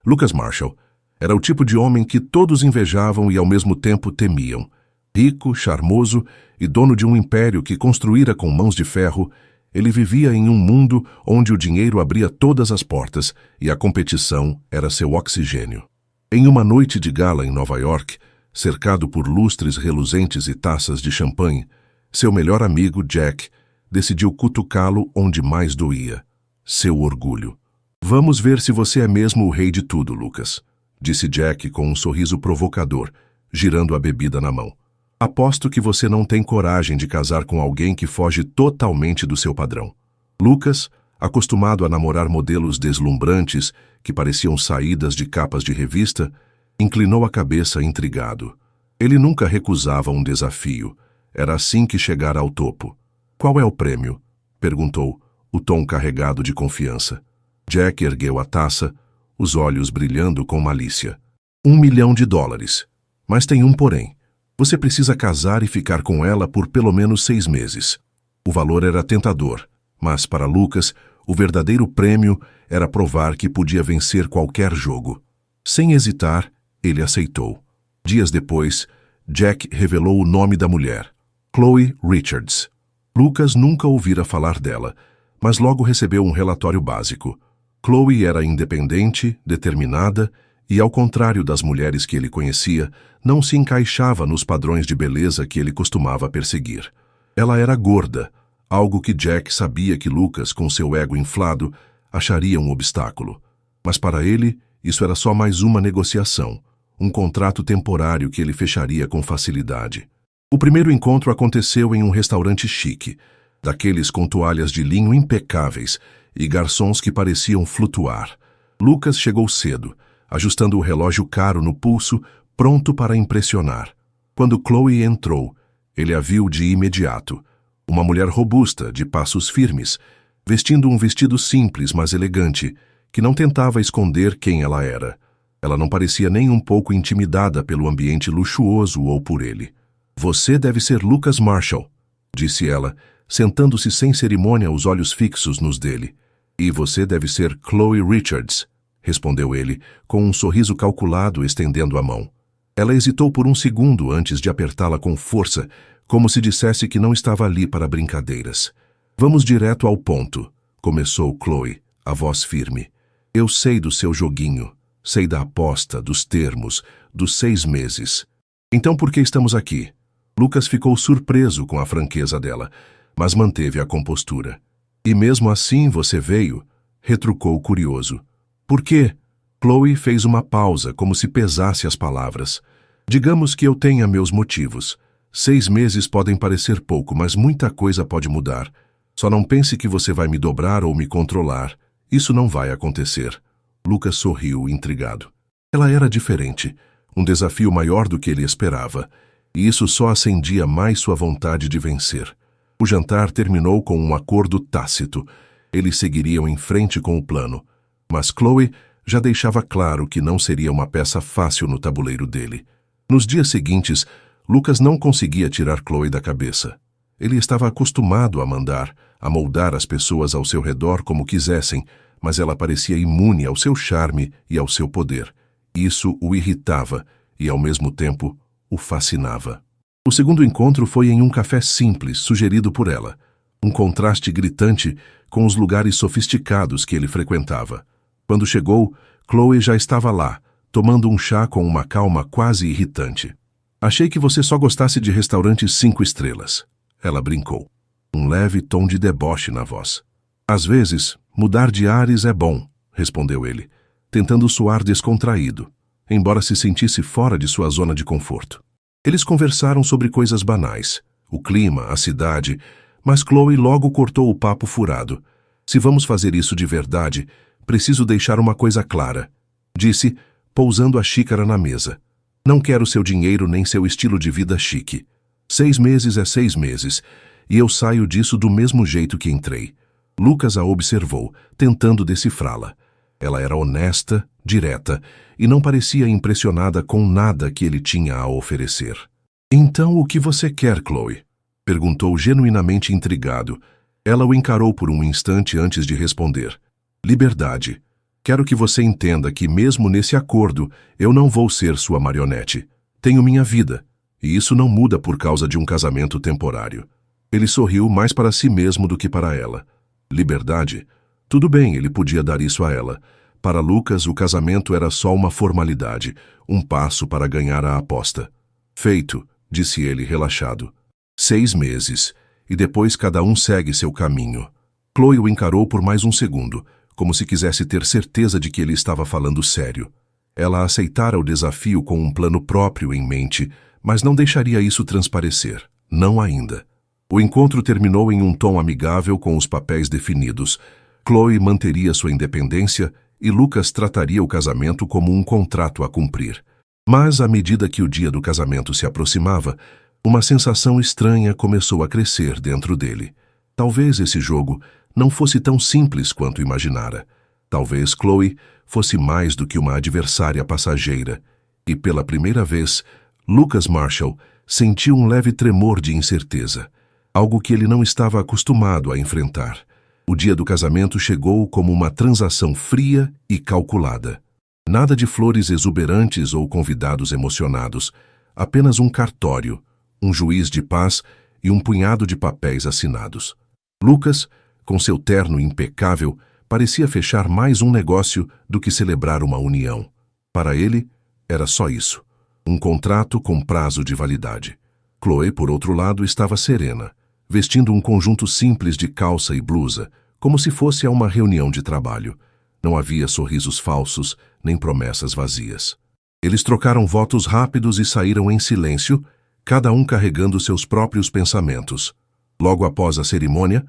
Lucas Marshall era o tipo de homem que todos invejavam e ao mesmo tempo temiam. Rico, charmoso e dono de um império que construíra com mãos de ferro, ele vivia em um mundo onde o dinheiro abria todas as portas e a competição era seu oxigênio. Em uma noite de gala em Nova York, cercado por lustres reluzentes e taças de champanhe, seu melhor amigo, Jack, decidiu cutucá-lo onde mais doía: seu orgulho. "Vamos ver se você é mesmo o rei de tudo, Lucas", disse Jack com um sorriso provocador, girando a bebida na mão. "Aposto que você não tem coragem de casar com alguém que foge totalmente do seu padrão." Lucas, acostumado a namorar modelos deslumbrantes que pareciam saídas de capas de revista, inclinou a cabeça intrigado. Ele nunca recusava um desafio. Era assim que chegara ao topo. "Qual é o prêmio?", perguntou, o tom carregado de confiança. Jack ergueu a taça, os olhos brilhando com malícia. $1 milhão. Mas tem um porém. Você precisa casar e ficar com ela por pelo menos 6 meses. O valor era tentador, mas para Lucas, o verdadeiro prêmio era provar que podia vencer qualquer jogo. Sem hesitar, ele aceitou. Dias depois, Jack revelou o nome da mulher: Chloe Richards. Lucas nunca ouvira falar dela, mas logo recebeu um relatório básico. Chloe era independente, determinada e, ao contrário das mulheres que ele conhecia, não se encaixava nos padrões de beleza que ele costumava perseguir. Ela era gorda, algo que Jack sabia que Lucas, com seu ego inflado, acharia um obstáculo. Mas para ele, isso era só mais uma negociação, um contrato temporário que ele fecharia com facilidade. O primeiro encontro aconteceu em um restaurante chique, daqueles com toalhas de linho impecáveis e garçons que pareciam flutuar. Lucas chegou cedo, ajustando o relógio caro no pulso, pronto para impressionar. Quando Chloe entrou, ele a viu de imediato. Uma mulher robusta, de passos firmes, vestindo um vestido simples, mas elegante, que não tentava esconder quem ela era. Ela não parecia nem um pouco intimidada pelo ambiente luxuoso ou por ele. "Você deve ser Lucas Marshall", disse ela, sentando-se sem cerimônia, os olhos fixos nos dele. "E você deve ser Chloe Richards", respondeu ele, com um sorriso calculado, estendendo a mão. Ela hesitou por um segundo antes de apertá-la com força, como se dissesse que não estava ali para brincadeiras. "Vamos direto ao ponto", começou Chloe, a voz firme. "Eu sei do seu joguinho, sei da aposta, dos termos, dos 6 meses. Então por que estamos aqui?" Lucas ficou surpreso com a franqueza dela, mas manteve a compostura. "E mesmo assim você veio?", retrucou curioso. "Por quê?" Chloe fez uma pausa, como se pesasse as palavras. "Digamos que eu tenha meus motivos. 6 meses podem parecer pouco, mas muita coisa pode mudar. Só não pense que você vai me dobrar ou me controlar. Isso não vai acontecer." Lucas sorriu, intrigado. Ela era diferente, um desafio maior do que ele esperava, e isso só acendia mais sua vontade de vencer. O jantar terminou com um acordo tácito. Eles seguiriam em frente com o plano, mas Chloe já deixava claro que não seria uma peça fácil no tabuleiro dele. Nos dias seguintes, Lucas não conseguia tirar Chloe da cabeça. Ele estava acostumado a mandar, a moldar as pessoas ao seu redor como quisessem, mas ela parecia imune ao seu charme e ao seu poder. Isso o irritava e, ao mesmo tempo, o fascinava. O segundo encontro foi em um café simples, sugerido por ela, um contraste gritante com os lugares sofisticados que ele frequentava. Quando chegou, Chloe já estava lá, tomando um chá com uma calma quase irritante. "Achei que você só gostasse de restaurantes 5 estrelas", ela brincou, um leve tom de deboche na voz. "Às vezes, mudar de ares é bom", respondeu ele, tentando soar descontraído, embora se sentisse fora de sua zona de conforto. Eles conversaram sobre coisas banais, o clima, a cidade, mas Chloe logo cortou o papo furado. "Se vamos fazer isso de verdade, preciso deixar uma coisa clara", disse, pousando a xícara na mesa. "Não quero seu dinheiro nem seu estilo de vida chique. 6 meses é 6 meses, e eu saio disso do mesmo jeito que entrei." Lucas a observou, tentando decifrá-la. Ela era honesta, direta, e não parecia impressionada com nada que ele tinha a oferecer. "Então o que você quer, Chloe?", perguntou genuinamente intrigado. Ela o encarou por um instante antes de responder. "Liberdade. Quero que você entenda que mesmo nesse acordo, eu não vou ser sua marionete. Tenho minha vida, e isso não muda por causa de um casamento temporário. Ele sorriu mais para si mesmo do que para ela. Liberdade? Tudo bem, ele podia dar isso a ela. Para Lucas, o casamento era só uma formalidade, um passo para ganhar a aposta. Feito, disse ele relaxado. 6 meses, e depois cada um segue seu caminho. Chloe o encarou por mais um segundo, como se quisesse ter certeza de que ele estava falando sério. Ela aceitara o desafio com um plano próprio em mente, mas não deixaria isso transparecer. Não ainda. O encontro terminou em um tom amigável com os papéis definidos. Chloe manteria sua independência e Lucas trataria o casamento como um contrato a cumprir. Mas, à medida que o dia do casamento se aproximava, uma sensação estranha começou a crescer dentro dele. Talvez esse jogo não fosse tão simples quanto imaginara. Talvez Chloe fosse mais do que uma adversária passageira. E, pela primeira vez, Lucas Marshall sentiu um leve tremor de incerteza, algo que ele não estava acostumado a enfrentar. O dia do casamento chegou como uma transação fria e calculada. Nada de flores exuberantes ou convidados emocionados, apenas um cartório, um juiz de paz e um punhado de papéis assinados. Lucas, com seu terno impecável, parecia fechar mais um negócio do que celebrar uma união. Para ele, era só isso. Um contrato com prazo de validade. Chloe, por outro lado, estava serena, vestindo um conjunto simples de calça e blusa, como se fosse a uma reunião de trabalho. Não havia sorrisos falsos, nem promessas vazias. Eles trocaram votos rápidos e saíram em silêncio, cada um carregando seus próprios pensamentos. Logo após a cerimônia,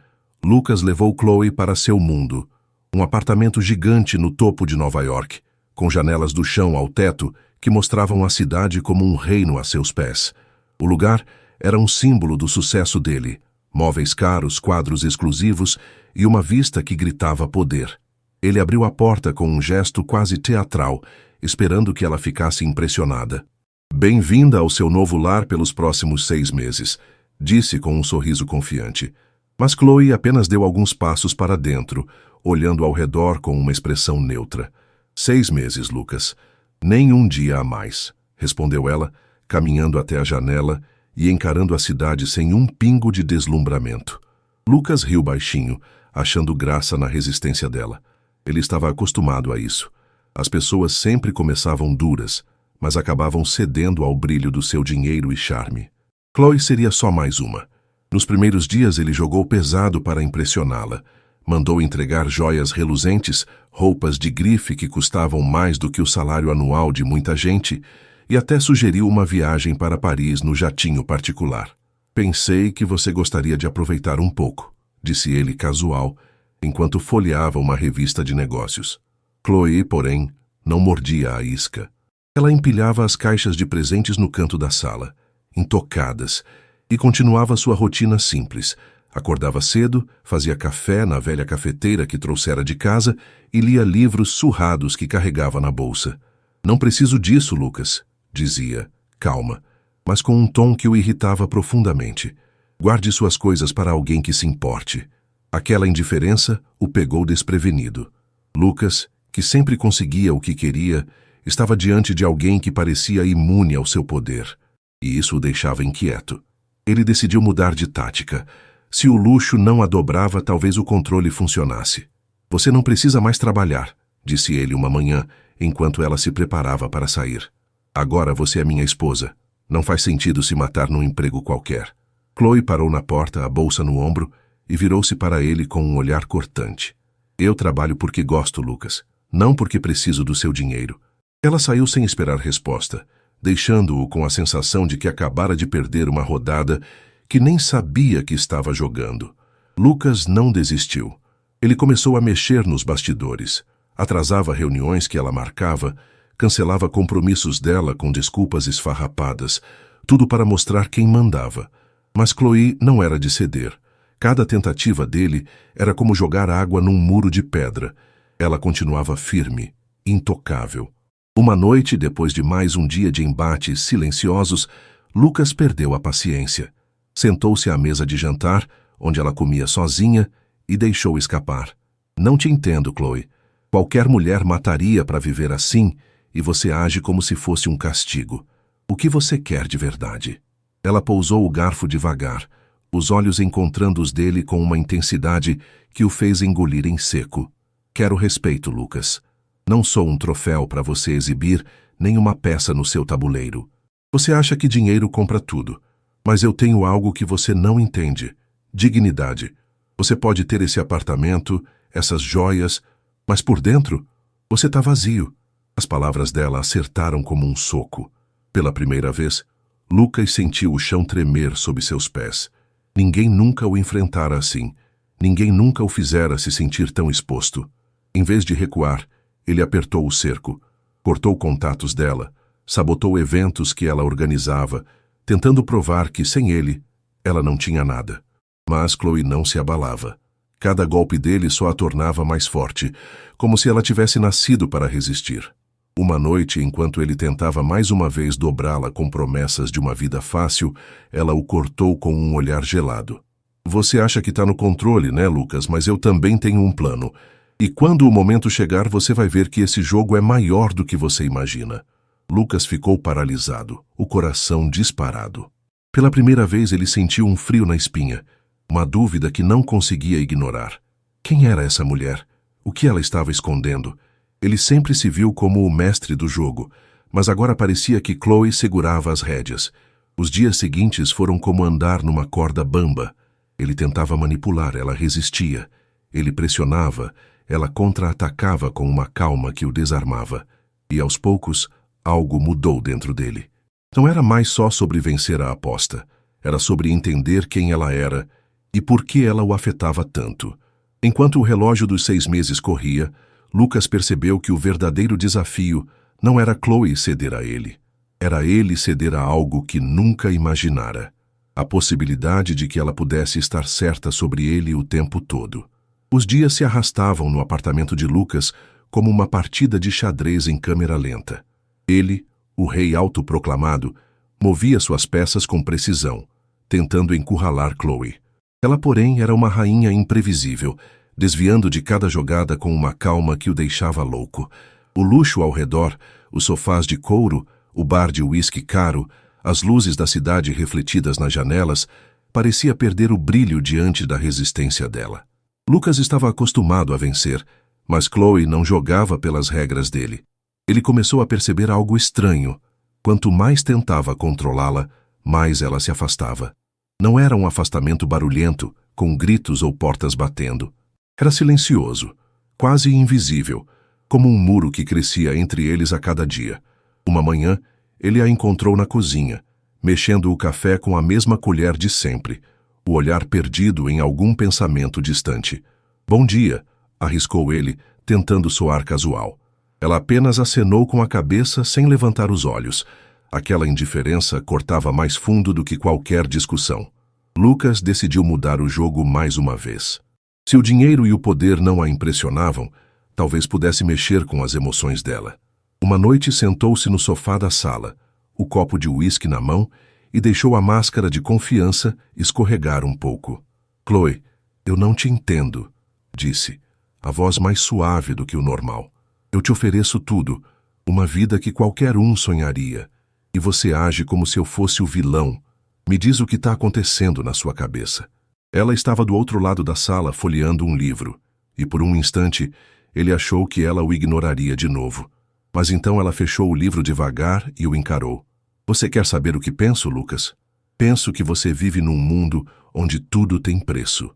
Lucas levou Chloe para seu mundo, um apartamento gigante no topo de Nova York, com janelas do chão ao teto que mostravam a cidade como um reino a seus pés. O lugar era um símbolo do sucesso dele, móveis caros, quadros exclusivos e uma vista que gritava poder. Ele abriu a porta com um gesto quase teatral, esperando que ela ficasse impressionada. "Bem-vinda ao seu novo lar pelos próximos 6 meses", disse com um sorriso confiante. Mas Chloe apenas deu alguns passos para dentro, olhando ao redor com uma expressão neutra. 6 meses, Lucas. Nem um dia a mais", respondeu ela, caminhando até a janela e encarando a cidade sem um pingo de deslumbramento. Lucas riu baixinho, achando graça na resistência dela. Ele estava acostumado a isso. As pessoas sempre começavam duras, mas acabavam cedendo ao brilho do seu dinheiro e charme. Chloe seria só mais uma. Nos primeiros dias ele jogou pesado para impressioná-la. Mandou entregar joias reluzentes, roupas de grife que custavam mais do que o salário anual de muita gente, e até sugeriu uma viagem para Paris no jatinho particular. "Pensei que você gostaria de aproveitar um pouco", disse ele casual, enquanto folheava uma revista de negócios. Chloe, porém, não mordia a isca. Ela empilhava as caixas de presentes no canto da sala, intocadas, e continuava sua rotina simples. Acordava cedo, fazia café na velha cafeteira que trouxera de casa e lia livros surrados que carregava na bolsa. "Não preciso disso, Lucas", dizia, calma, mas com um tom que o irritava profundamente. "Guarde suas coisas para alguém que se importe." Aquela indiferença o pegou desprevenido. Lucas, que sempre conseguia o que queria, estava diante de alguém que parecia imune ao seu poder, e isso o deixava inquieto. Ele decidiu mudar de tática. Se o luxo não a dobrava, talvez o controle funcionasse. "Você não precisa mais trabalhar", disse ele uma manhã, enquanto ela se preparava para sair. "Agora você é minha esposa. Não faz sentido se matar num emprego qualquer." Chloe parou na porta, a bolsa no ombro, e virou-se para ele com um olhar cortante. "Eu trabalho porque gosto, Lucas, não porque preciso do seu dinheiro." Ela saiu sem esperar resposta, deixando-o com a sensação de que acabara de perder uma rodada que nem sabia que estava jogando. Lucas não desistiu. Ele começou a mexer nos bastidores. Atrasava reuniões que ela marcava, cancelava compromissos dela com desculpas esfarrapadas, tudo para mostrar quem mandava. Mas Chloe não era de ceder. Cada tentativa dele era como jogar água num muro de pedra. Ela continuava firme, intocável. Uma noite, depois de mais um dia de embates silenciosos, Lucas perdeu a paciência. Sentou-se à mesa de jantar, onde ela comia sozinha, e deixou escapar. "Não te entendo, Chloe. Qualquer mulher mataria para viver assim, e você age como se fosse um castigo. O que você quer de verdade? Ela pousou o garfo devagar, os olhos encontrando os dele com uma intensidade que o fez engolir em seco. Quero respeito, Lucas. Não sou um troféu para você exibir, nem uma peça no seu tabuleiro. Você acha que dinheiro compra tudo, mas eu tenho algo que você não entende: dignidade. Você pode ter esse apartamento, essas joias, mas por dentro, você está vazio. As palavras dela acertaram como um soco. Pela primeira vez, Lucas sentiu o chão tremer sob seus pés. Ninguém nunca o enfrentara assim. Ninguém nunca o fizera se sentir tão exposto. Em vez de recuar, ele apertou o cerco, cortou contatos dela, sabotou eventos que ela organizava, tentando provar que, sem ele, ela não tinha nada. Mas Chloe não se abalava. Cada golpe dele só a tornava mais forte, como se ela tivesse nascido para resistir. Uma noite, enquanto ele tentava mais uma vez dobrá-la com promessas de uma vida fácil, ela o cortou com um olhar gelado. Você acha que está no controle, né, Lucas? Mas eu também tenho um plano. E quando o momento chegar, você vai ver que esse jogo é maior do que você imagina. Lucas ficou paralisado, o coração disparado. Pela primeira vez ele sentiu um frio na espinha, uma dúvida que não conseguia ignorar. Quem era essa mulher? O que ela estava escondendo? Ele sempre se viu como o mestre do jogo, mas agora parecia que Chloe segurava as rédeas. Os dias seguintes foram como andar numa corda bamba. Ele tentava manipular, ela resistia. Ele pressionava, ela contra-atacava com uma calma que o desarmava. E aos poucos, algo mudou dentro dele. Não era mais só sobre vencer a aposta. Era sobre entender quem ela era e por que ela o afetava tanto. Enquanto o relógio dos 6 meses corria, Lucas percebeu que o verdadeiro desafio não era Chloe ceder a ele. Era ele ceder a algo que nunca imaginara. A possibilidade de que ela pudesse estar certa sobre ele o tempo todo. Os dias se arrastavam no apartamento de Lucas como uma partida de xadrez em câmera lenta. Ele, o rei autoproclamado, movia suas peças com precisão, tentando encurralar Chloe. Ela, porém, era uma rainha imprevisível, desviando de cada jogada com uma calma que o deixava louco. O luxo ao redor, os sofás de couro, o bar de uísque caro, as luzes da cidade refletidas nas janelas, parecia perder o brilho diante da resistência dela. Lucas estava acostumado a vencer, mas Chloe não jogava pelas regras dele. Ele começou a perceber algo estranho. Quanto mais tentava controlá-la, mais ela se afastava. Não era um afastamento barulhento, com gritos ou portas batendo. Era silencioso, quase invisível, como um muro que crescia entre eles a cada dia. Uma manhã, ele a encontrou na cozinha, mexendo o café com a mesma colher de sempre, o olhar perdido em algum pensamento distante. "Bom dia", arriscou ele, tentando soar casual. Ela apenas acenou com a cabeça sem levantar os olhos. Aquela indiferença cortava mais fundo do que qualquer discussão. Lucas decidiu mudar o jogo mais uma vez. Se o dinheiro e o poder não a impressionavam, talvez pudesse mexer com as emoções dela. Uma noite sentou-se no sofá da sala, o copo de uísque na mão, e deixou a máscara de confiança escorregar um pouco. "Chloe, eu não te entendo", disse, a voz mais suave do que o normal. "Eu te ofereço tudo, uma vida que qualquer um sonharia, e você age como se eu fosse o vilão. Me diz o que está acontecendo na sua cabeça." Ela estava do outro lado da sala folheando um livro, e por um instante ele achou que ela o ignoraria de novo. Mas então ela fechou o livro devagar e o encarou. "Você quer saber o que penso, Lucas? Penso que você vive num mundo onde tudo tem preço.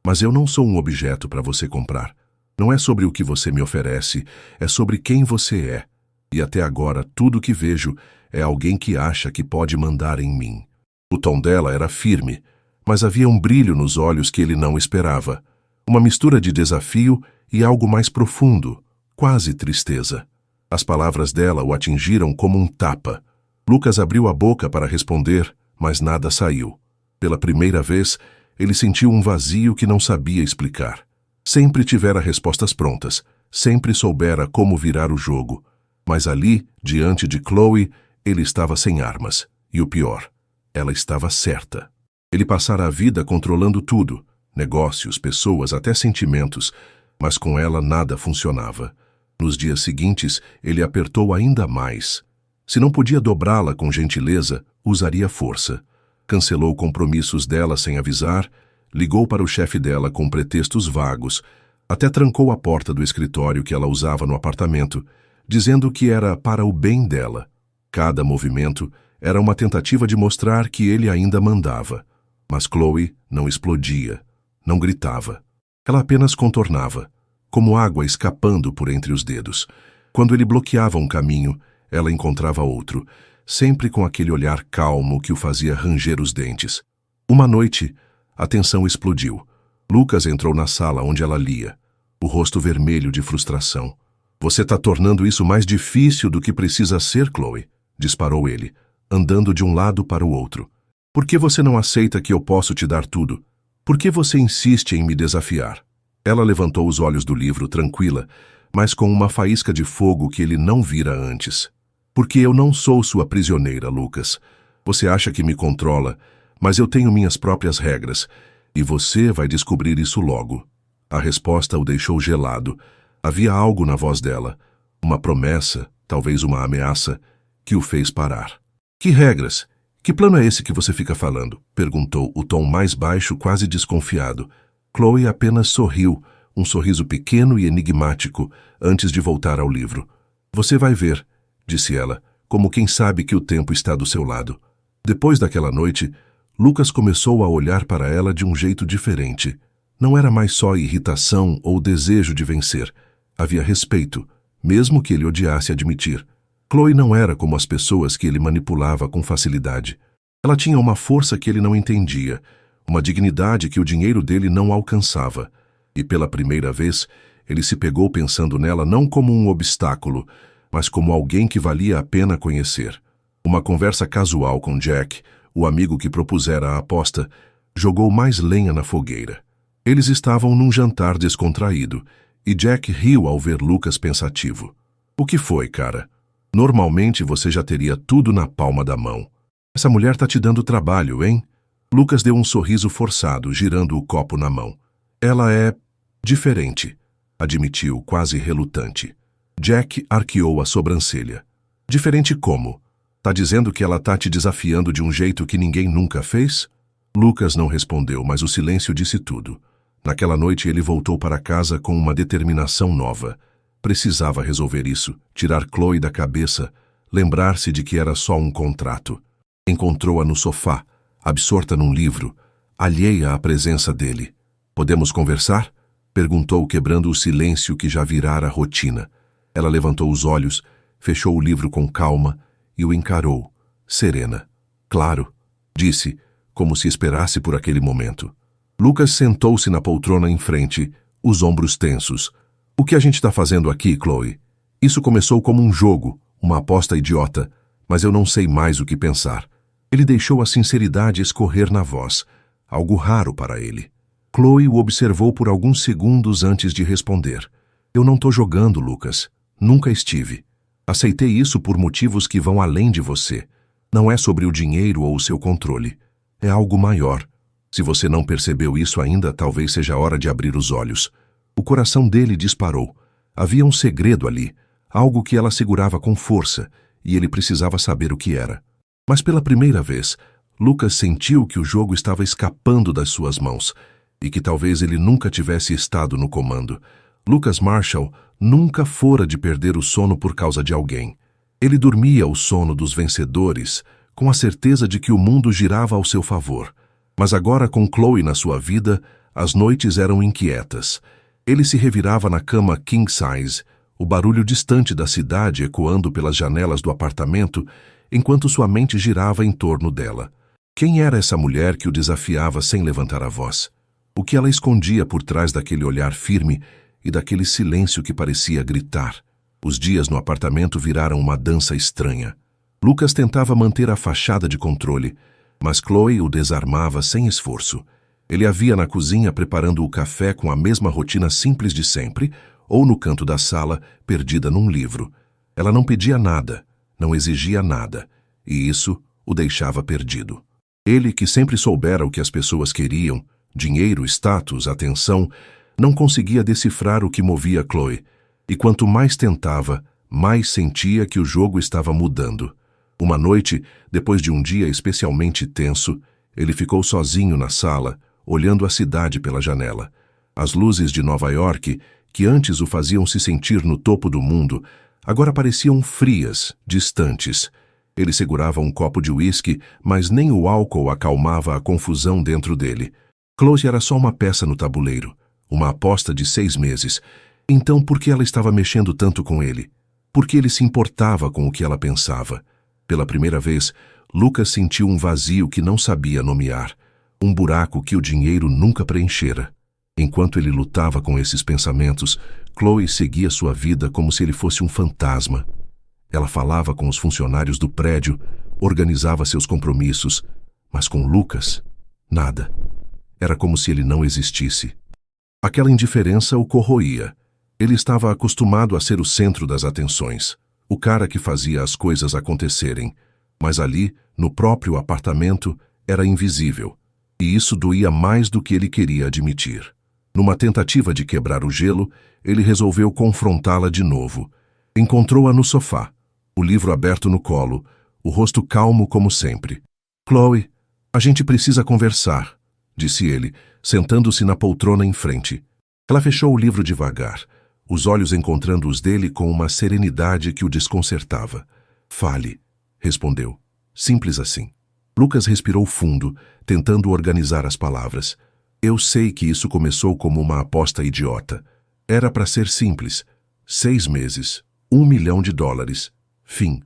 Mas eu não sou um objeto para você comprar. Não é sobre o que você me oferece, é sobre quem você é. E até agora tudo que vejo é alguém que acha que pode mandar em mim." O tom dela era firme, mas havia um brilho nos olhos que ele não esperava. Uma mistura de desafio e algo mais profundo, quase tristeza. As palavras dela o atingiram como um tapa. Lucas abriu a boca para responder, mas nada saiu. Pela primeira vez, ele sentiu um vazio que não sabia explicar. Sempre tivera respostas prontas, sempre soubera como virar o jogo. Mas ali, diante de Chloe, ele estava sem armas. E o pior, ela estava certa. Ele passara a vida controlando tudo, negócios, pessoas, até sentimentos, mas com ela nada funcionava. Nos dias seguintes, ele apertou ainda mais. Se não podia dobrá-la com gentileza, usaria força. Cancelou compromissos dela sem avisar, ligou para o chefe dela com pretextos vagos, até trancou a porta do escritório que ela usava no apartamento, dizendo que era para o bem dela. Cada movimento era uma tentativa de mostrar que ele ainda mandava. Mas Chloe não explodia, não gritava. Ela apenas contornava, como água escapando por entre os dedos. Quando ele bloqueava um caminho, ela encontrava outro, sempre com aquele olhar calmo que o fazia ranger os dentes. Uma noite, a tensão explodiu. Lucas entrou na sala onde ela lia, o rosto vermelho de frustração. "Você está tornando isso mais difícil do que precisa ser, Chloe", disparou ele, andando de um lado para o outro. "Por que você não aceita que eu posso te dar tudo? Por que você insiste em me desafiar?" Ela levantou os olhos do livro, tranquila, mas com uma faísca de fogo que ele não vira antes. "Porque eu não sou sua prisioneira, Lucas. Você acha que me controla, mas eu tenho minhas próprias regras, e você vai descobrir isso logo." A resposta o deixou gelado. Havia algo na voz dela, uma promessa, talvez uma ameaça, que o fez parar. "Que regras? Que plano é esse que você fica falando?" perguntou, o tom mais baixo, quase desconfiado. Chloe apenas sorriu, um sorriso pequeno e enigmático, antes de voltar ao livro. "Você vai ver", disse ela, como quem sabe que o tempo está do seu lado. Depois daquela noite, Lucas começou a olhar para ela de um jeito diferente. Não era mais só irritação ou desejo de vencer. Havia respeito, mesmo que ele odiasse admitir. Chloe não era como as pessoas que ele manipulava com facilidade. Ela tinha uma força que ele não entendia, uma dignidade que o dinheiro dele não alcançava. E pela primeira vez, ele se pegou pensando nela não como um obstáculo, mas como alguém que valia a pena conhecer. Uma conversa casual com Jack, o amigo que propusera a aposta, jogou mais lenha na fogueira. Eles estavam num jantar descontraído, e Jack riu ao ver Lucas pensativo. "O que foi, cara? Normalmente você já teria tudo na palma da mão. Essa mulher tá te dando trabalho, hein?" Lucas deu um sorriso forçado, girando o copo na mão. "Ela é diferente", admitiu, quase relutante. Jack arqueou a sobrancelha. "Diferente como? Tá dizendo que ela tá te desafiando de um jeito que ninguém nunca fez?" Lucas não respondeu, mas o silêncio disse tudo. Naquela noite ele voltou para casa com uma determinação nova. Precisava resolver isso, tirar Chloe da cabeça, lembrar-se de que era só um contrato. Encontrou-a no sofá, absorta num livro, alheia à presença dele. "Podemos conversar?" perguntou, quebrando o silêncio que já virara rotina. Ela levantou os olhos, fechou o livro com calma e o encarou, serena. "Claro", disse, como se esperasse por aquele momento. Lucas sentou-se na poltrona em frente, os ombros tensos. "O que a gente está fazendo aqui, Chloe? Isso começou como um jogo, uma aposta idiota, mas eu não sei mais o que pensar." Ele deixou a sinceridade escorrer na voz, algo raro para ele. Chloe o observou por alguns segundos antes de responder. "Eu não tô jogando, Lucas. Nunca estive. Aceitei isso por motivos que vão além de você. Não é sobre o dinheiro ou o seu controle. É algo maior. Se você não percebeu isso ainda, talvez seja hora de abrir os olhos." O coração dele disparou. Havia um segredo ali, algo que ela segurava com força, e ele precisava saber o que era. Mas pela primeira vez, Lucas sentiu que o jogo estava escapando das suas mãos, e que talvez ele nunca tivesse estado no comando. Lucas Marshall nunca fora de perder o sono por causa de alguém. Ele dormia o sono dos vencedores, com a certeza de que o mundo girava ao seu favor. Mas agora, com Chloe na sua vida, as noites eram inquietas. Ele se revirava na cama king size, o barulho distante da cidade ecoando pelas janelas do apartamento, enquanto sua mente girava em torno dela. Quem era essa mulher que o desafiava sem levantar a voz? O que ela escondia por trás daquele olhar firme e daquele silêncio que parecia gritar? Os dias no apartamento viraram uma dança estranha. Lucas tentava manter a fachada de controle, mas Chloe o desarmava sem esforço. Ele a via na cozinha preparando o café com a mesma rotina simples de sempre, ou no canto da sala, perdida num livro. Ela não pedia nada, não exigia nada, e isso o deixava perdido. Ele, que sempre soubera o que as pessoas queriam, dinheiro, status, atenção, não conseguia decifrar o que movia Chloe. E quanto mais tentava, mais sentia que o jogo estava mudando. Uma noite, depois de um dia especialmente tenso, ele ficou sozinho na sala, olhando a cidade pela janela. As luzes de Nova York, que antes o faziam se sentir no topo do mundo, agora pareciam frias, distantes. Ele segurava um copo de uísque, mas nem o álcool acalmava a confusão dentro dele. Chloe era só uma peça no tabuleiro, uma aposta de 6 meses. Então por que ela estava mexendo tanto com ele? Por que ele se importava com o que ela pensava? Pela primeira vez, Lucas sentiu um vazio que não sabia nomear, um buraco que o dinheiro nunca preenchera. Enquanto ele lutava com esses pensamentos, Chloe seguia sua vida como se ele fosse um fantasma. Ela falava com os funcionários do prédio, organizava seus compromissos, mas com Lucas, nada. Era como se ele não existisse. Aquela indiferença o corroía. Ele estava acostumado a ser o centro das atenções, o cara que fazia as coisas acontecerem, mas ali, no próprio apartamento, era invisível, e isso doía mais do que ele queria admitir. Numa tentativa de quebrar o gelo, ele resolveu confrontá-la de novo. Encontrou-a no sofá, o livro aberto no colo, o rosto calmo como sempre. "Chloe, a gente precisa conversar", disse ele, sentando-se na poltrona em frente. Ela fechou o livro devagar, os olhos encontrando os dele com uma serenidade que o desconcertava. "Fale", respondeu. Simples assim. Lucas respirou fundo, tentando organizar as palavras. "Eu sei que isso começou como uma aposta idiota. Era para ser simples. 6 meses, $1 milhão. Fim.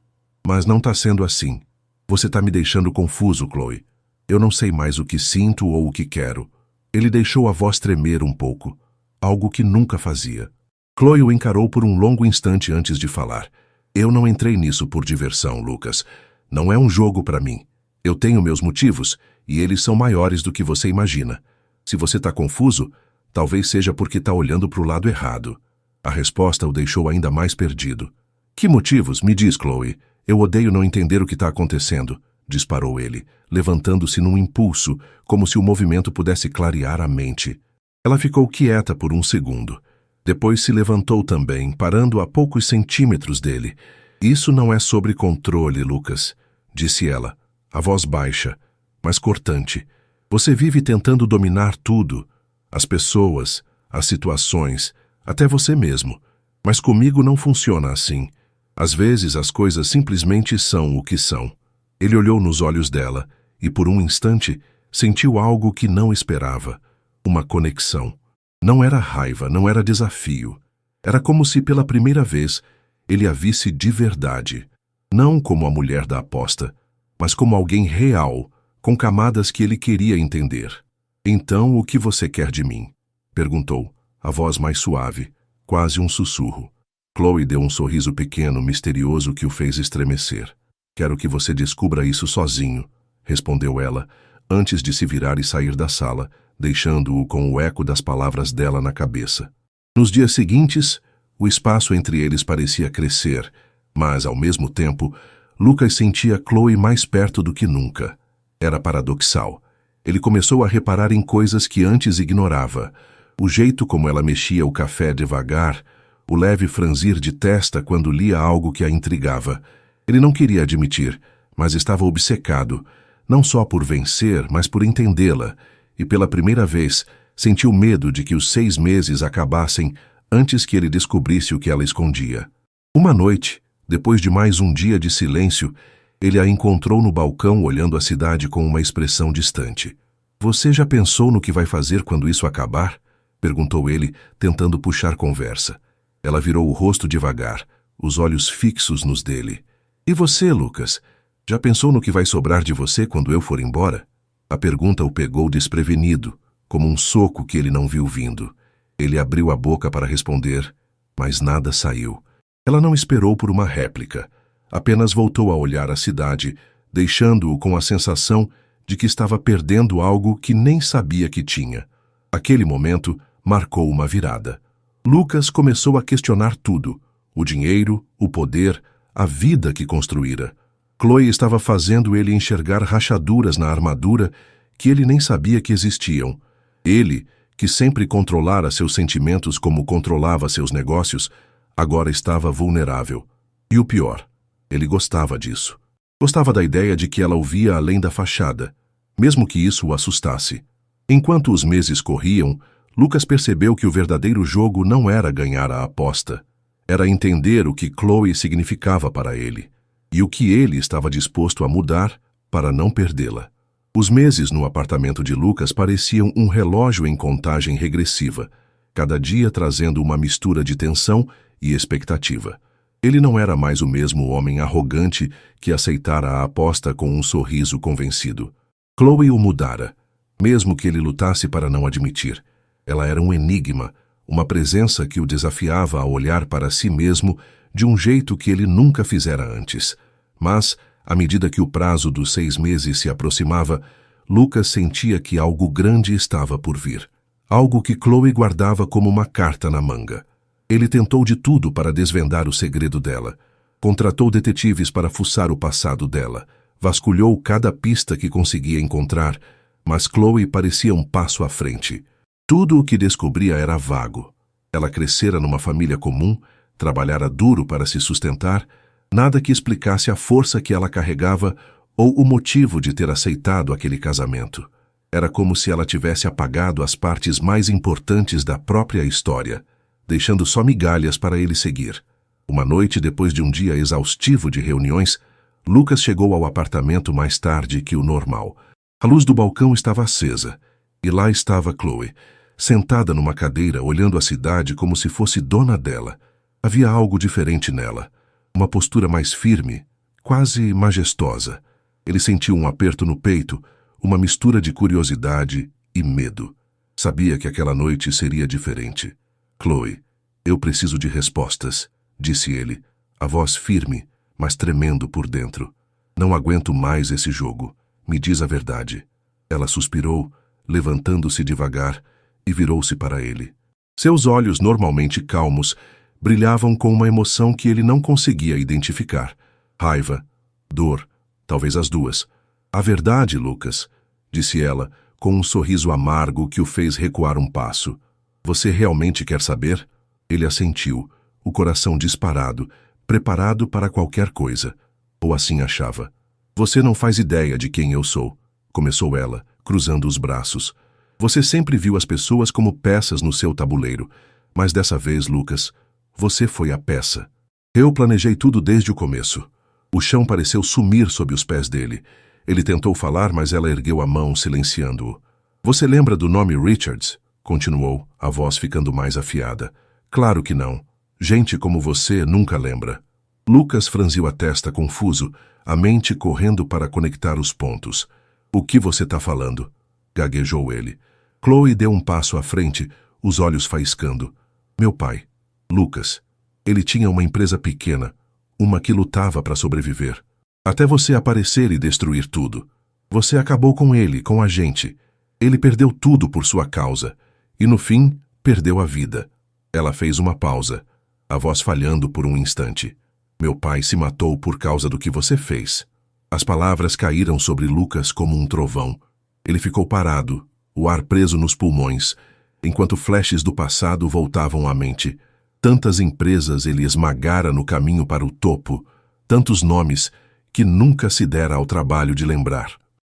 Mas não tá sendo assim. Você tá me deixando confuso, Chloe. Eu não sei mais o que sinto ou o que quero." Ele deixou a voz tremer um pouco, algo que nunca fazia. Chloe o encarou por um longo instante antes de falar. "Eu não entrei nisso por diversão, Lucas. Não é um jogo para mim. Eu tenho meus motivos, e eles são maiores do que você imagina. Se você tá confuso, talvez seja porque tá olhando para o lado errado." A resposta o deixou ainda mais perdido. "Que motivos? Me diz, Chloe. Eu odeio não entender o que está acontecendo", disparou ele, levantando-se num impulso, como se o movimento pudesse clarear a mente. Ela ficou quieta por um segundo. Depois se levantou também, parando a poucos centímetros dele. "Isso não é sobre controle, Lucas", disse ela, a voz baixa, mas cortante. "Você vive tentando dominar tudo, as pessoas, as situações, até você mesmo. Mas comigo não funciona assim. Às vezes as coisas simplesmente são o que são." Ele olhou nos olhos dela e, por um instante, sentiu algo que não esperava. Uma conexão. Não era raiva, não era desafio. Era como se, pela primeira vez, ele a visse de verdade. Não como a mulher da aposta, mas como alguém real, com camadas que ele queria entender. "Então, o que você quer de mim?" perguntou, a voz mais suave, quase um sussurro. Chloe deu um sorriso pequeno, misterioso que o fez estremecer. "Quero que você descubra isso sozinho", respondeu ela, antes de se virar e sair da sala, deixando-o com o eco das palavras dela na cabeça. Nos dias seguintes, o espaço entre eles parecia crescer, mas, ao mesmo tempo, Lucas sentia Chloe mais perto do que nunca. Era paradoxal. Ele começou a reparar em coisas que antes ignorava. O jeito como ela mexia o café devagar, o leve franzir de testa quando lia algo que a intrigava. Ele não queria admitir, mas estava obcecado, não só por vencer, mas por entendê-la, e pela primeira vez sentiu medo de que os 6 meses acabassem antes que ele descobrisse o que ela escondia. Uma noite, depois de mais um dia de silêncio, ele a encontrou no balcão olhando a cidade com uma expressão distante. "Você já pensou no que vai fazer quando isso acabar?" perguntou ele, tentando puxar conversa. Ela virou o rosto devagar, os olhos fixos nos dele. "E você, Lucas? Já pensou no que vai sobrar de você quando eu for embora?" A pergunta o pegou desprevenido, como um soco que ele não viu vindo. Ele abriu a boca para responder, mas nada saiu. Ela não esperou por uma réplica. Apenas voltou a olhar a cidade, deixando-o com a sensação de que estava perdendo algo que nem sabia que tinha. Aquele momento marcou uma virada. Lucas começou a questionar tudo: o dinheiro, o poder, a vida que construíra. Chloe estava fazendo ele enxergar rachaduras na armadura que ele nem sabia que existiam. Ele, que sempre controlara seus sentimentos como controlava seus negócios, Agora estava vulnerável. E o pior, ele gostava disso. Gostava da ideia de que ela o via além da fachada, mesmo que isso o assustasse. Enquanto os meses corriam, Lucas percebeu que o verdadeiro jogo não era ganhar a aposta. Era entender o que Chloe significava para ele, e o que ele estava disposto a mudar para não perdê-la. Os meses no apartamento de Lucas pareciam um relógio em contagem regressiva, cada dia trazendo uma mistura de tensão e expectativa. Ele não era mais o mesmo homem arrogante que aceitara a aposta com um sorriso convencido. Chloe o mudara, mesmo que ele lutasse para não admitir. Ela era um enigma, uma presença que o desafiava a olhar para si mesmo de um jeito que ele nunca fizera antes. Mas, à medida que o prazo dos 6 meses se aproximava, Lucas sentia que algo grande estava por vir. Algo que Chloe guardava como uma carta na manga. Ele tentou de tudo para desvendar o segredo dela. Contratou detetives para fuçar o passado dela. Vasculhou cada pista que conseguia encontrar, mas Chloe parecia um passo à frente. Tudo o que descobria era vago. Ela crescera numa família comum, trabalhara duro para se sustentar, nada que explicasse a força que ela carregava ou o motivo de ter aceitado aquele casamento. Era como se ela tivesse apagado as partes mais importantes da própria história, deixando só migalhas para ele seguir. Uma noite, depois de um dia exaustivo de reuniões, Lucas chegou ao apartamento mais tarde que o normal. A luz do balcão estava acesa, e lá estava Chloe, sentada numa cadeira olhando a cidade como se fosse dona dela. Havia algo diferente nela, uma postura mais firme, quase majestosa. Ele sentiu um aperto no peito, uma mistura de curiosidade e medo. Sabia que aquela noite seria diferente. Chloe, eu preciso de respostas, disse ele, a voz firme, mas tremendo por dentro. Não aguento mais esse jogo. Me diz a verdade. Ela suspirou, levantando-se devagar, e virou-se para ele. Seus olhos, normalmente calmos, brilhavam com uma emoção que ele não conseguia identificar. Raiva, dor, talvez as duas. A verdade, Lucas, disse ela, com um sorriso amargo que o fez recuar um passo. Você realmente quer saber? Ele assentiu, o coração disparado, preparado para qualquer coisa. Ou assim achava. Você não faz ideia de quem eu sou, começou ela, cruzando os braços. Você sempre viu as pessoas como peças no seu tabuleiro, mas dessa vez, Lucas, você foi a peça. Eu planejei tudo desde o começo. O chão pareceu sumir sob os pés dele. Ele tentou falar, mas ela ergueu a mão, silenciando-o. Você lembra do nome Richards? Continuou, a voz ficando mais afiada. Claro que não. Gente como você nunca lembra. Lucas franziu a testa confuso, a mente correndo para conectar os pontos. O que você está falando? Gaguejou ele. Chloe deu um passo à frente, os olhos faiscando. Meu pai, Lucas. Ele tinha uma empresa pequena, uma que lutava para sobreviver. Até você aparecer e destruir tudo. Você acabou com ele, com a gente. Ele perdeu tudo por sua causa. E no fim, perdeu a vida. Ela fez uma pausa, a voz falhando por um instante. Meu pai se matou por causa do que você fez. As palavras caíram sobre Lucas como um trovão. Ele ficou parado, o ar preso nos pulmões, enquanto flashes do passado voltavam à mente. Tantas empresas ele esmagara no caminho para o topo, tantos nomes que nunca se dera ao trabalho de lembrar.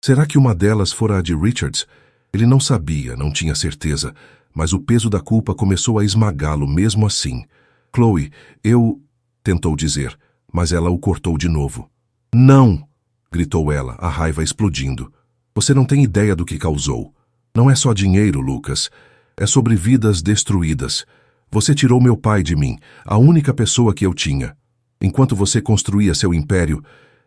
Será que uma delas fora a de Richards? Ele não sabia, não tinha certeza, mas o peso da culpa começou a esmagá-lo mesmo assim. Chloe, eu... tentou dizer, mas ela o cortou de novo. Não! Gritou ela, a raiva explodindo. Você não tem ideia do que causou. Não é só dinheiro, Lucas. É sobre vidas destruídas. Você tirou meu pai de mim, a única pessoa que eu tinha. Enquanto você construía seu império,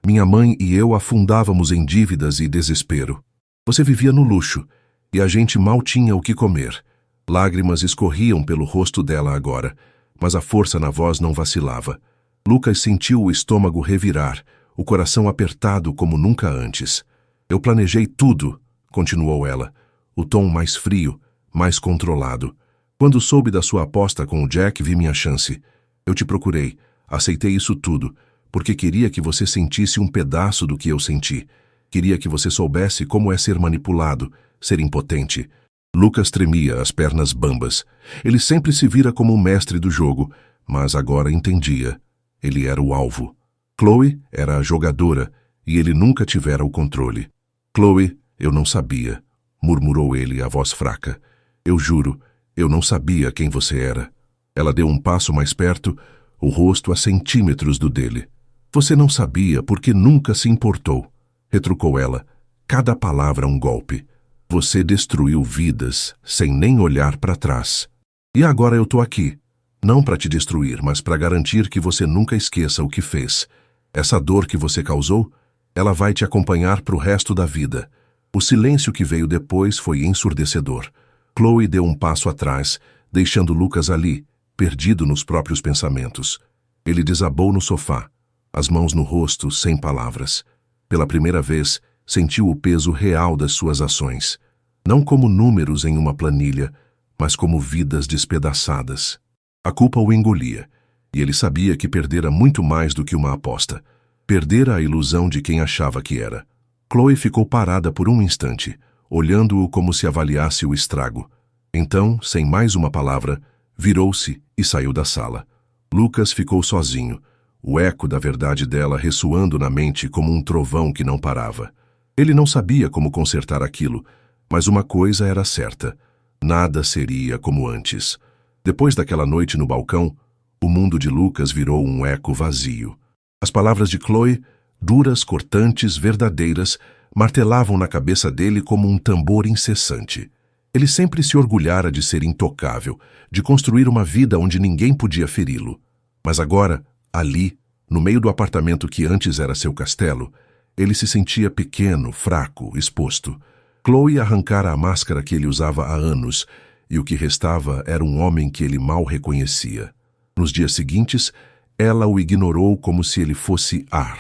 minha mãe e eu afundávamos em dívidas e desespero. Você vivia no luxo, e a gente mal tinha o que comer. Lágrimas escorriam pelo rosto dela agora, mas a força na voz não vacilava. Lucas sentiu o estômago revirar, o coração apertado como nunca antes. Eu planejei tudo, continuou ela, o tom mais frio, mais controlado. Quando soube da sua aposta com o Jack, vi minha chance. Eu te procurei, aceitei isso tudo, porque queria que você sentisse um pedaço do que eu senti. Queria que você soubesse como é ser manipulado, ser impotente. Lucas tremia, as pernas bambas. Ele sempre se vira como o mestre do jogo, mas agora entendia. Ele era o alvo. Chloe era a jogadora e ele nunca tivera o controle. Chloe, eu não sabia, murmurou ele, a voz fraca. Eu juro, eu não sabia quem você era. Ela deu um passo mais perto, o rosto a centímetros do dele. Você não sabia porque nunca se importou, retrucou ela. Cada palavra um golpe. Você destruiu vidas sem nem olhar para trás. E agora eu tô aqui. Não para te destruir, mas para garantir que você nunca esqueça o que fez. Essa dor que você causou, ela vai te acompanhar pro resto da vida. O silêncio que veio depois foi ensurdecedor. Chloe deu um passo atrás, deixando Lucas ali, perdido nos próprios pensamentos. Ele desabou no sofá, as mãos no rosto, sem palavras. Pela primeira vez, sentiu o peso real das suas ações. Não como números em uma planilha, mas como vidas despedaçadas. A culpa o engolia, e ele sabia que perdera muito mais do que uma aposta. Perdera a ilusão de quem achava que era. Chloe ficou parada por um instante, olhando-o como se avaliasse o estrago. Então, sem mais uma palavra, virou-se e saiu da sala. Lucas ficou sozinho, o eco da verdade dela ressoando na mente como um trovão que não parava. Ele não sabia como consertar aquilo, mas uma coisa era certa: nada seria como antes. Depois daquela noite no balcão, o mundo de Lucas virou um eco vazio. As palavras de Chloe, duras, cortantes, verdadeiras, martelavam na cabeça dele como um tambor incessante. Ele sempre se orgulhara de ser intocável, de construir uma vida onde ninguém podia feri-lo. Mas agora, ali, no meio do apartamento que antes era seu castelo, ele se sentia pequeno, fraco, exposto. Chloe arrancara a máscara que ele usava há anos, e o que restava era um homem que ele mal reconhecia. Nos dias seguintes, ela o ignorou como se ele fosse ar.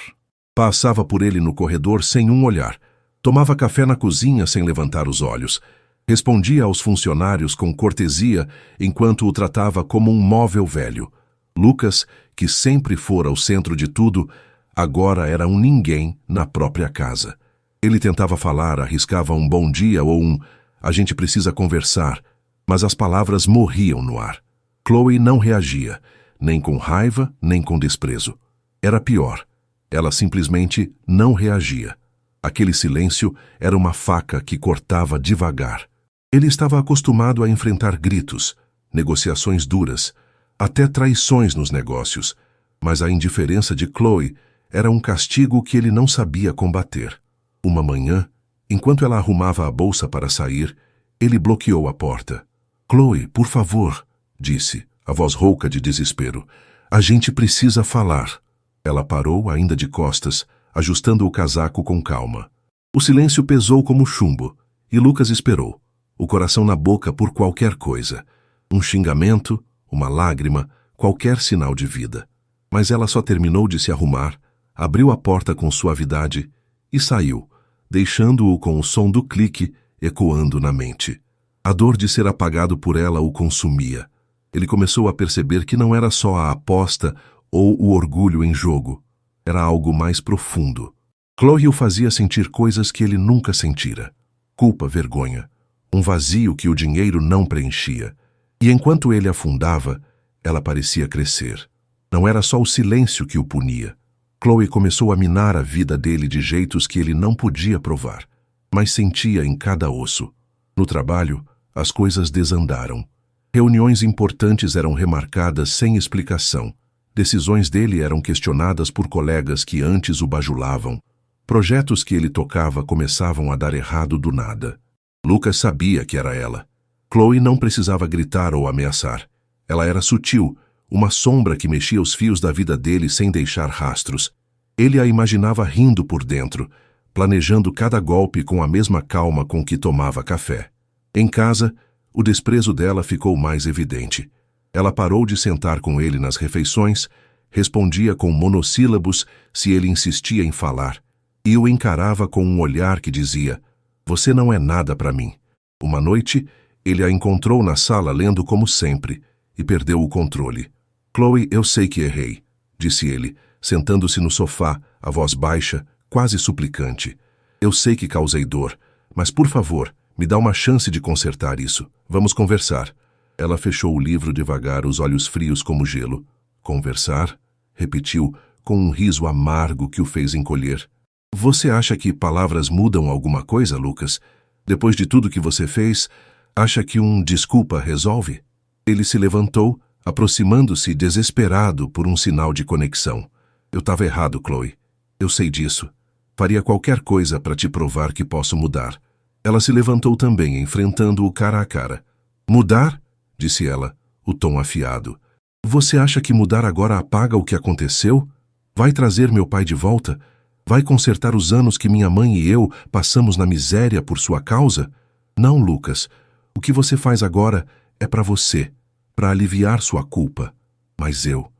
Passava por ele no corredor sem um olhar. Tomava café na cozinha sem levantar os olhos. Respondia aos funcionários com cortesia enquanto o tratava como um móvel velho. Lucas, que sempre fora o centro de tudo, agora era um ninguém na própria casa. Ele tentava falar, arriscava um bom dia ou um "a gente precisa conversar", mas as palavras morriam no ar. Chloe não reagia, nem com raiva, nem com desprezo. Era pior. Ela simplesmente não reagia. Aquele silêncio era uma faca que cortava devagar. Ele estava acostumado a enfrentar gritos, negociações duras, até traições nos negócios, mas a indiferença de Chloe era um castigo que ele não sabia combater. Uma manhã, enquanto ela arrumava a bolsa para sair, ele bloqueou a porta. "Chloe, por favor", disse, a voz rouca de desespero. "A gente precisa falar." Ela parou, ainda de costas, ajustando o casaco com calma. O silêncio pesou como chumbo, e Lucas esperou, o coração na boca por qualquer coisa. Um xingamento, uma lágrima, qualquer sinal de vida. Mas ela só terminou de se arrumar, abriu a porta com suavidade e saiu, deixando-o com o som do clique ecoando na mente. A dor de ser apagado por ela o consumia. Ele começou a perceber que não era só a aposta ou o orgulho em jogo. Era algo mais profundo. Chloe o fazia sentir coisas que ele nunca sentira. Culpa, vergonha. Um vazio que o dinheiro não preenchia. E enquanto ele afundava, ela parecia crescer. Não era só o silêncio que o punia. Chloe começou a minar a vida dele de jeitos que ele não podia provar, mas sentia em cada osso. No trabalho, as coisas desandaram. Reuniões importantes eram remarcadas sem explicação. Decisões dele eram questionadas por colegas que antes o bajulavam. Projetos que ele tocava começavam a dar errado do nada. Lucas sabia que era ela. Chloe não precisava gritar ou ameaçar. Ela era sutil, uma sombra que mexia os fios da vida dele sem deixar rastros. Ele a imaginava rindo por dentro, planejando cada golpe com a mesma calma com que tomava café. Em casa, o desprezo dela ficou mais evidente. Ela parou de sentar com ele nas refeições, respondia com monossílabos se ele insistia em falar, e o encarava com um olhar que dizia: "Você não é nada para mim." Uma noite, ele a encontrou na sala lendo como sempre, e perdeu o controle. "Chloe, eu sei que errei", disse ele, sentando-se no sofá, a voz baixa, quase suplicante. "Eu sei que causei dor, mas por favor, me dá uma chance de consertar isso. Vamos conversar." Ela fechou o livro devagar, os olhos frios como gelo. Conversar? Repetiu, com um riso amargo que o fez encolher. Você acha que palavras mudam alguma coisa, Lucas? Depois de tudo que você fez, acha que um desculpa resolve? Ele se levantou, aproximando-se desesperado por um sinal de conexão. Eu estava errado, Chloe. Eu sei disso. Faria qualquer coisa para te provar que posso mudar. Ela se levantou também, enfrentando-o cara a cara. Mudar? Disse ela, o tom afiado. Você acha que mudar agora apaga o que aconteceu? Vai trazer meu pai de volta? Vai consertar os anos que minha mãe e eu passamos na miséria por sua causa? Não, Lucas. O que você faz agora é para você, para aliviar sua culpa. Mas eu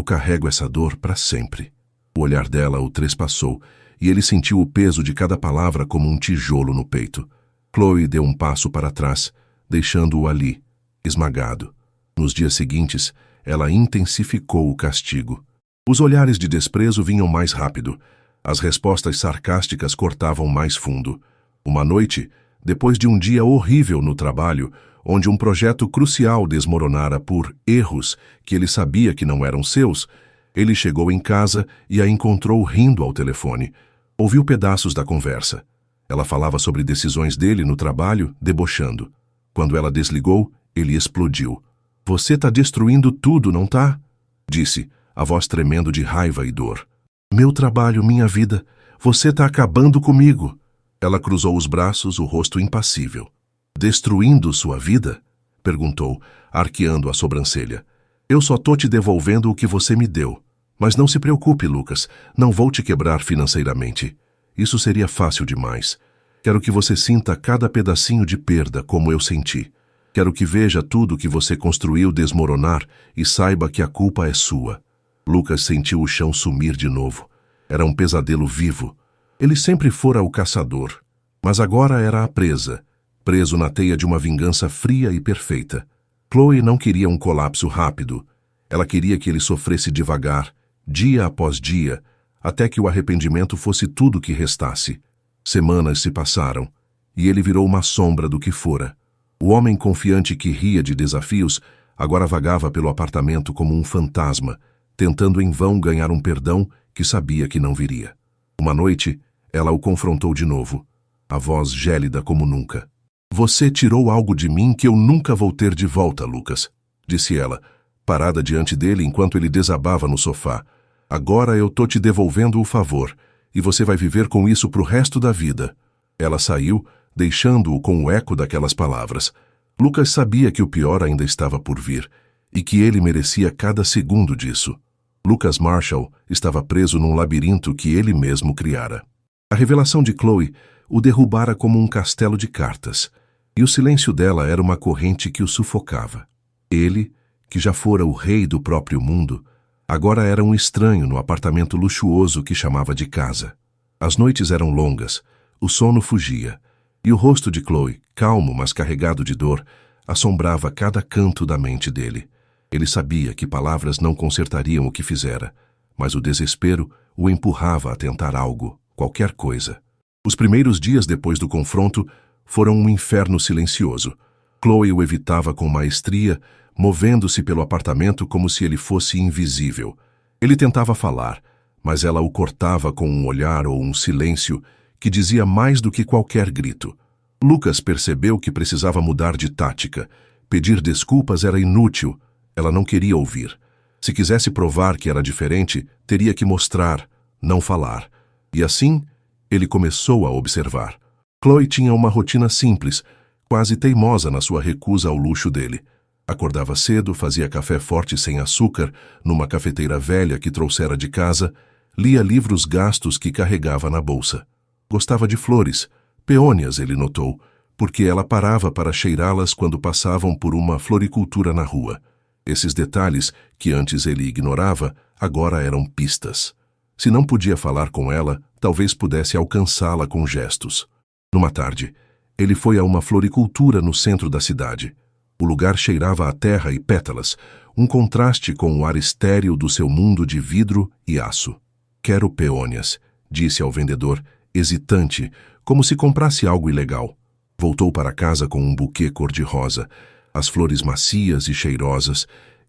carrego essa dor para sempre. O olhar dela o trespassou, e ele sentiu o peso de cada palavra como um tijolo no peito. Chloe deu um passo para trás, deixando-o ali, esmagado. Nos dias seguintes, ela intensificou o castigo. Os olhares de desprezo vinham mais rápido. As respostas sarcásticas cortavam mais fundo. Uma noite, depois de um dia horrível no trabalho, onde um projeto crucial desmoronara por erros que ele sabia que não eram seus, ele chegou em casa e a encontrou rindo ao telefone. Ouviu pedaços da conversa. Ela falava sobre decisões dele no trabalho, debochando. Quando ela desligou, ele explodiu. Você tá destruindo tudo, não tá? Disse, a voz tremendo de raiva e dor. Meu trabalho, minha vida, você tá acabando comigo. Ela cruzou os braços, o rosto impassível. Destruindo sua vida? Perguntou, arqueando a sobrancelha. Eu só tô te devolvendo o que você me deu. Mas não se preocupe, Lucas, não vou te quebrar financeiramente. Isso seria fácil demais. Quero que você sinta cada pedacinho de perda como eu senti. Quero que veja tudo que você construiu desmoronar e saiba que a culpa é sua. Lucas sentiu o chão sumir de novo. Era um pesadelo vivo. Ele sempre fora o caçador, mas agora era a presa, preso na teia de uma vingança fria e perfeita. Chloe não queria um colapso rápido. Ela queria que ele sofresse devagar, dia após dia, até que o arrependimento fosse tudo que restasse. Semanas se passaram, e ele virou uma sombra do que fora. O homem confiante que ria de desafios agora vagava pelo apartamento como um fantasma, tentando em vão ganhar um perdão que sabia que não viria. Uma noite, ela o confrontou de novo, a voz gélida como nunca. Você tirou algo de mim que eu nunca vou ter de volta, Lucas, disse ela, parada diante dele enquanto ele desabava no sofá. Agora eu tô te devolvendo o favor, e você vai viver com isso pro resto da vida. Ela saiu, deixando-o com o eco daquelas palavras. Lucas sabia que o pior ainda estava por vir, e que ele merecia cada segundo disso. Lucas Marshall estava preso num labirinto que ele mesmo criara. A revelação de Chloe o derrubara como um castelo de cartas, e o silêncio dela era uma corrente que o sufocava. Ele, que já fora o rei do próprio mundo, agora era um estranho no apartamento luxuoso que chamava de casa. As noites eram longas, o sono fugia, e o rosto de Chloe, calmo mas carregado de dor, assombrava cada canto da mente dele. Ele sabia que palavras não consertariam o que fizera, mas o desespero o empurrava a tentar algo, qualquer coisa. Os primeiros dias depois do confronto foram um inferno silencioso. Chloe o evitava com maestria, movendo-se pelo apartamento como se ele fosse invisível. Ele tentava falar, mas ela o cortava com um olhar ou um silêncio que dizia mais do que qualquer grito. Lucas percebeu que precisava mudar de tática. Pedir desculpas era inútil. Ela não queria ouvir. Se quisesse provar que era diferente, teria que mostrar, não falar. E assim, ele começou a observar. Chloe tinha uma rotina simples, quase teimosa na sua recusa ao luxo dele. Acordava cedo, fazia café forte sem açúcar, numa cafeteira velha que trouxera de casa, lia livros gastos que carregava na bolsa. Gostava de flores, peônias, ele notou, porque ela parava para cheirá-las quando passavam por uma floricultura na rua. Esses detalhes, que antes ele ignorava, agora eram pistas. Se não podia falar com ela, talvez pudesse alcançá-la com gestos. Numa tarde, ele foi a uma floricultura no centro da cidade. O lugar cheirava a terra e pétalas, um contraste com o ar estéril do seu mundo de vidro e aço. Quero peônias, disse ao vendedor, hesitante, como se comprasse algo ilegal. Voltou para casa com um buquê cor-de-rosa, as flores macias e cheirosas,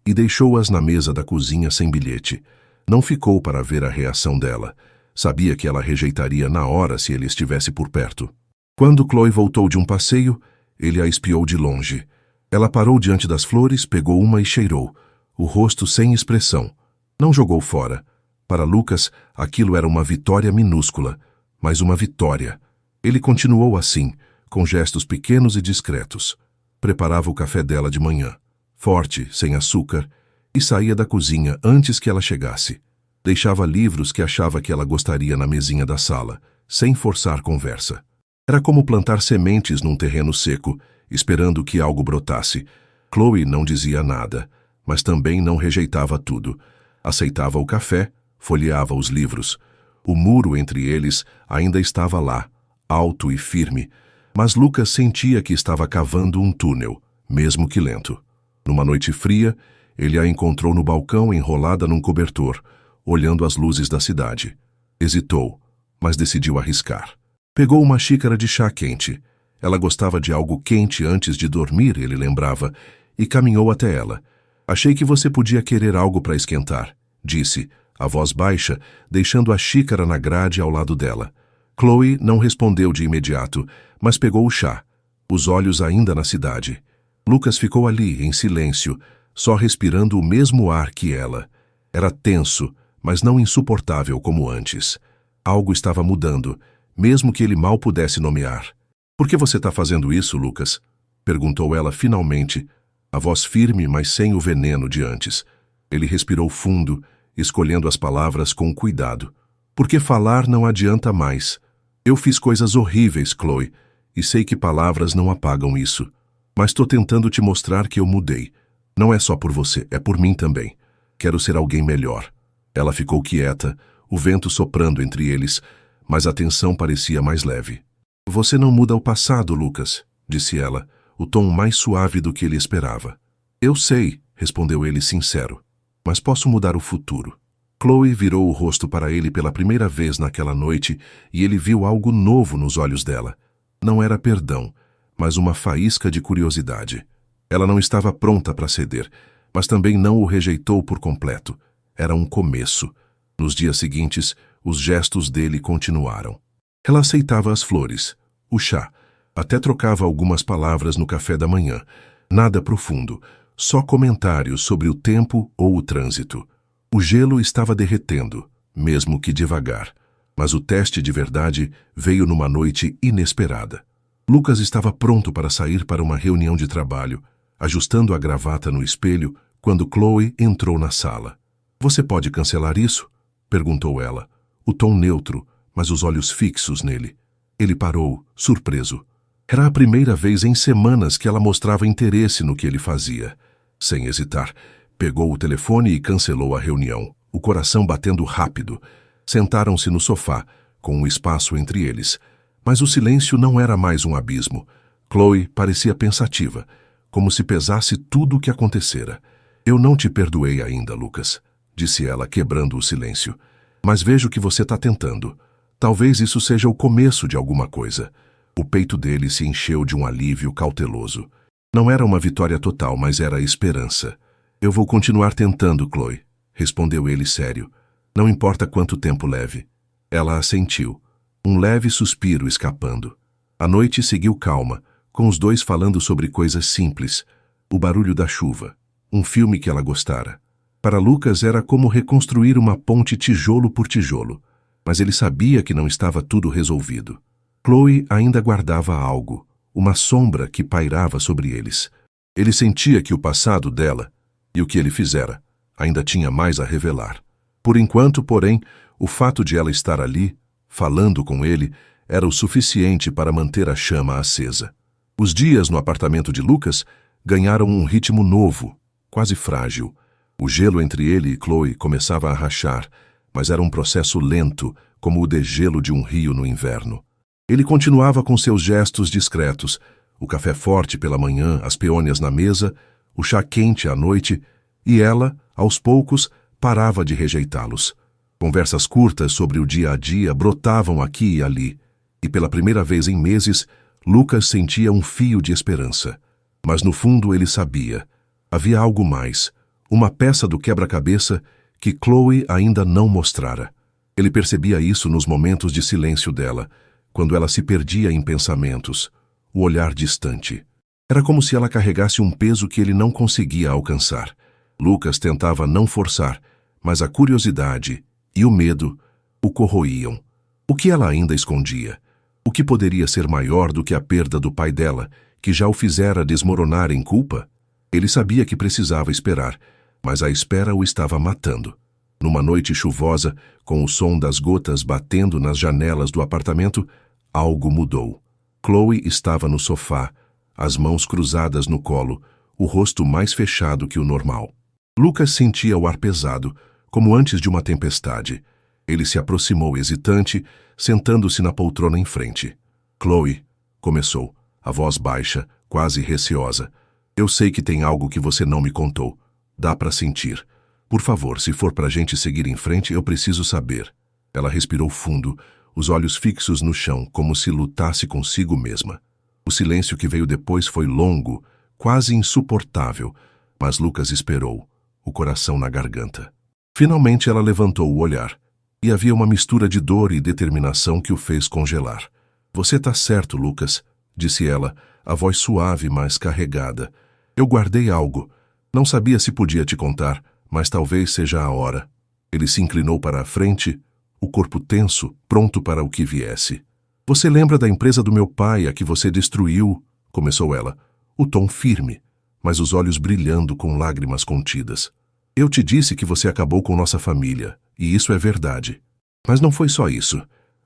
e deixou-as na mesa da cozinha sem bilhete. Não ficou para ver a reação dela. Sabia que ela rejeitaria na hora se ele estivesse por perto. Quando Chloe voltou de um passeio, ele a espiou de longe. Ela parou diante das flores, pegou uma e cheirou, o rosto sem expressão. Não jogou fora. Para Lucas, aquilo era uma vitória minúscula, mas uma vitória. Ele continuou assim, com gestos pequenos e discretos. Preparava o café dela de manhã, forte, sem açúcar, e saía da cozinha antes que ela chegasse. Deixava livros que achava que ela gostaria na mesinha da sala, sem forçar conversa. Era como plantar sementes num terreno seco, esperando que algo brotasse. Chloe não dizia nada, mas também não rejeitava tudo. Aceitava o café, folheava os livros. O muro entre eles ainda estava lá, alto e firme, mas Lucas sentia que estava cavando um túnel, mesmo que lento. Numa noite fria, ele a encontrou no balcão enrolada num cobertor, olhando as luzes da cidade. Hesitou, mas decidiu arriscar. Pegou uma xícara de chá quente. Ela gostava de algo quente antes de dormir, ele lembrava, e caminhou até ela. Achei que você podia querer algo para esquentar, disse, a voz baixa, deixando a xícara na grade ao lado dela. Chloe não respondeu de imediato, mas pegou o chá, os olhos ainda na cidade. Lucas ficou ali, em silêncio, só respirando o mesmo ar que ela. Era tenso, mas não insuportável como antes. Algo estava mudando, mesmo que ele mal pudesse nomear. Por que você está fazendo isso, Lucas? Perguntou ela finalmente, a voz firme, mas sem o veneno de antes. Ele respirou fundo, escolhendo as palavras com cuidado. Porque falar não adianta mais. Eu fiz coisas horríveis, Chloe, e sei que palavras não apagam isso. Mas estou tentando te mostrar que eu mudei. Não é só por você, é por mim também. Quero ser alguém melhor. Ela ficou quieta, o vento soprando entre eles, mas a tensão parecia mais leve. Você não muda o passado, Lucas, disse ela, o tom mais suave do que ele esperava. Eu sei, respondeu ele sincero, mas posso mudar o futuro. Chloe virou o rosto para ele pela primeira vez naquela noite e ele viu algo novo nos olhos dela. Não era perdão, mas uma faísca de curiosidade. Ela não estava pronta para ceder, mas também não o rejeitou por completo. Era um começo. Nos dias seguintes, os gestos dele continuaram. Ela aceitava as flores, o chá, até trocava algumas palavras no café da manhã. Nada profundo, só comentários sobre o tempo ou o trânsito. O gelo estava derretendo, mesmo que devagar, mas o teste de verdade veio numa noite inesperada. Lucas estava pronto para sair para uma reunião de trabalho, ajustando a gravata no espelho, quando Chloe entrou na sala. Você pode cancelar isso? Perguntou ela, o tom neutro, mas os olhos fixos nele. Ele parou, surpreso. Era a primeira vez em semanas que ela mostrava interesse no que ele fazia. Sem hesitar, pegou o telefone e cancelou a reunião, o coração batendo rápido. Sentaram-se no sofá, com um espaço entre eles. Mas o silêncio não era mais um abismo. Chloe parecia pensativa, como se pesasse tudo o que acontecera. Eu não te perdoei ainda, Lucas, disse ela, quebrando o silêncio. Mas vejo que você está tentando. Talvez isso seja o começo de alguma coisa. O peito dele se encheu de um alívio cauteloso. Não era uma vitória total, mas era a esperança. Eu vou continuar tentando, Chloe, respondeu ele sério. Não importa quanto tempo leve. Ela assentiu, um leve suspiro escapando. A noite seguiu calma, com os dois falando sobre coisas simples. O barulho da chuva, um filme que ela gostara. Para Lucas era como reconstruir uma ponte tijolo por tijolo, mas ele sabia que não estava tudo resolvido. Chloe ainda guardava algo, uma sombra que pairava sobre eles. Ele sentia que o passado dela, e o que ele fizera, ainda tinha mais a revelar. Por enquanto, porém, o fato de ela estar ali, falando com ele, era o suficiente para manter a chama acesa. Os dias no apartamento de Lucas ganharam um ritmo novo, quase frágil. O gelo entre ele e Chloe começava a rachar, mas era um processo lento, como o degelo de um rio no inverno. Ele continuava com seus gestos discretos, o café forte pela manhã, as peônias na mesa, o chá quente à noite, e ela, aos poucos, parava de rejeitá-los. Conversas curtas sobre o dia a dia brotavam aqui e ali, e pela primeira vez em meses, Lucas sentia um fio de esperança. Mas no fundo ele sabia. Havia algo mais, uma peça do quebra-cabeça que Chloe ainda não mostrara. Ele percebia isso nos momentos de silêncio dela, quando ela se perdia em pensamentos, o olhar distante. Era como se ela carregasse um peso que ele não conseguia alcançar. Lucas tentava não forçar, mas a curiosidade e o medo o corroíam. O que ela ainda escondia? O que poderia ser maior do que a perda do pai dela, que já o fizera desmoronar em culpa? Ele sabia que precisava esperar, mas a espera o estava matando. Numa noite chuvosa, com o som das gotas batendo nas janelas do apartamento, algo mudou. Chloe estava no sofá, as mãos cruzadas no colo, o rosto mais fechado que o normal. Lucas sentia o ar pesado, como antes de uma tempestade. Ele se aproximou hesitante, sentando-se na poltrona em frente. Chloe, começou, a voz baixa, quase receosa. Eu sei que tem algo que você não me contou. Dá para sentir. Por favor, se for pra gente seguir em frente, eu preciso saber. Ela respirou fundo, os olhos fixos no chão, como se lutasse consigo mesma. O silêncio que veio depois foi longo, quase insuportável, mas Lucas esperou, o coração na garganta. Finalmente ela levantou o olhar, e havia uma mistura de dor e determinação que o fez congelar. Você tá certo, Lucas, disse ela, a voz suave, mas carregada. Eu guardei algo. Não sabia se podia te contar, mas talvez seja a hora. Ele se inclinou para a frente, o corpo tenso, pronto para o que viesse. Você lembra da empresa do meu pai, a que você destruiu? Começou ela, o tom firme, mas os olhos brilhando com lágrimas contidas. Eu te disse que você acabou com nossa família, e isso é verdade. Mas não foi só isso.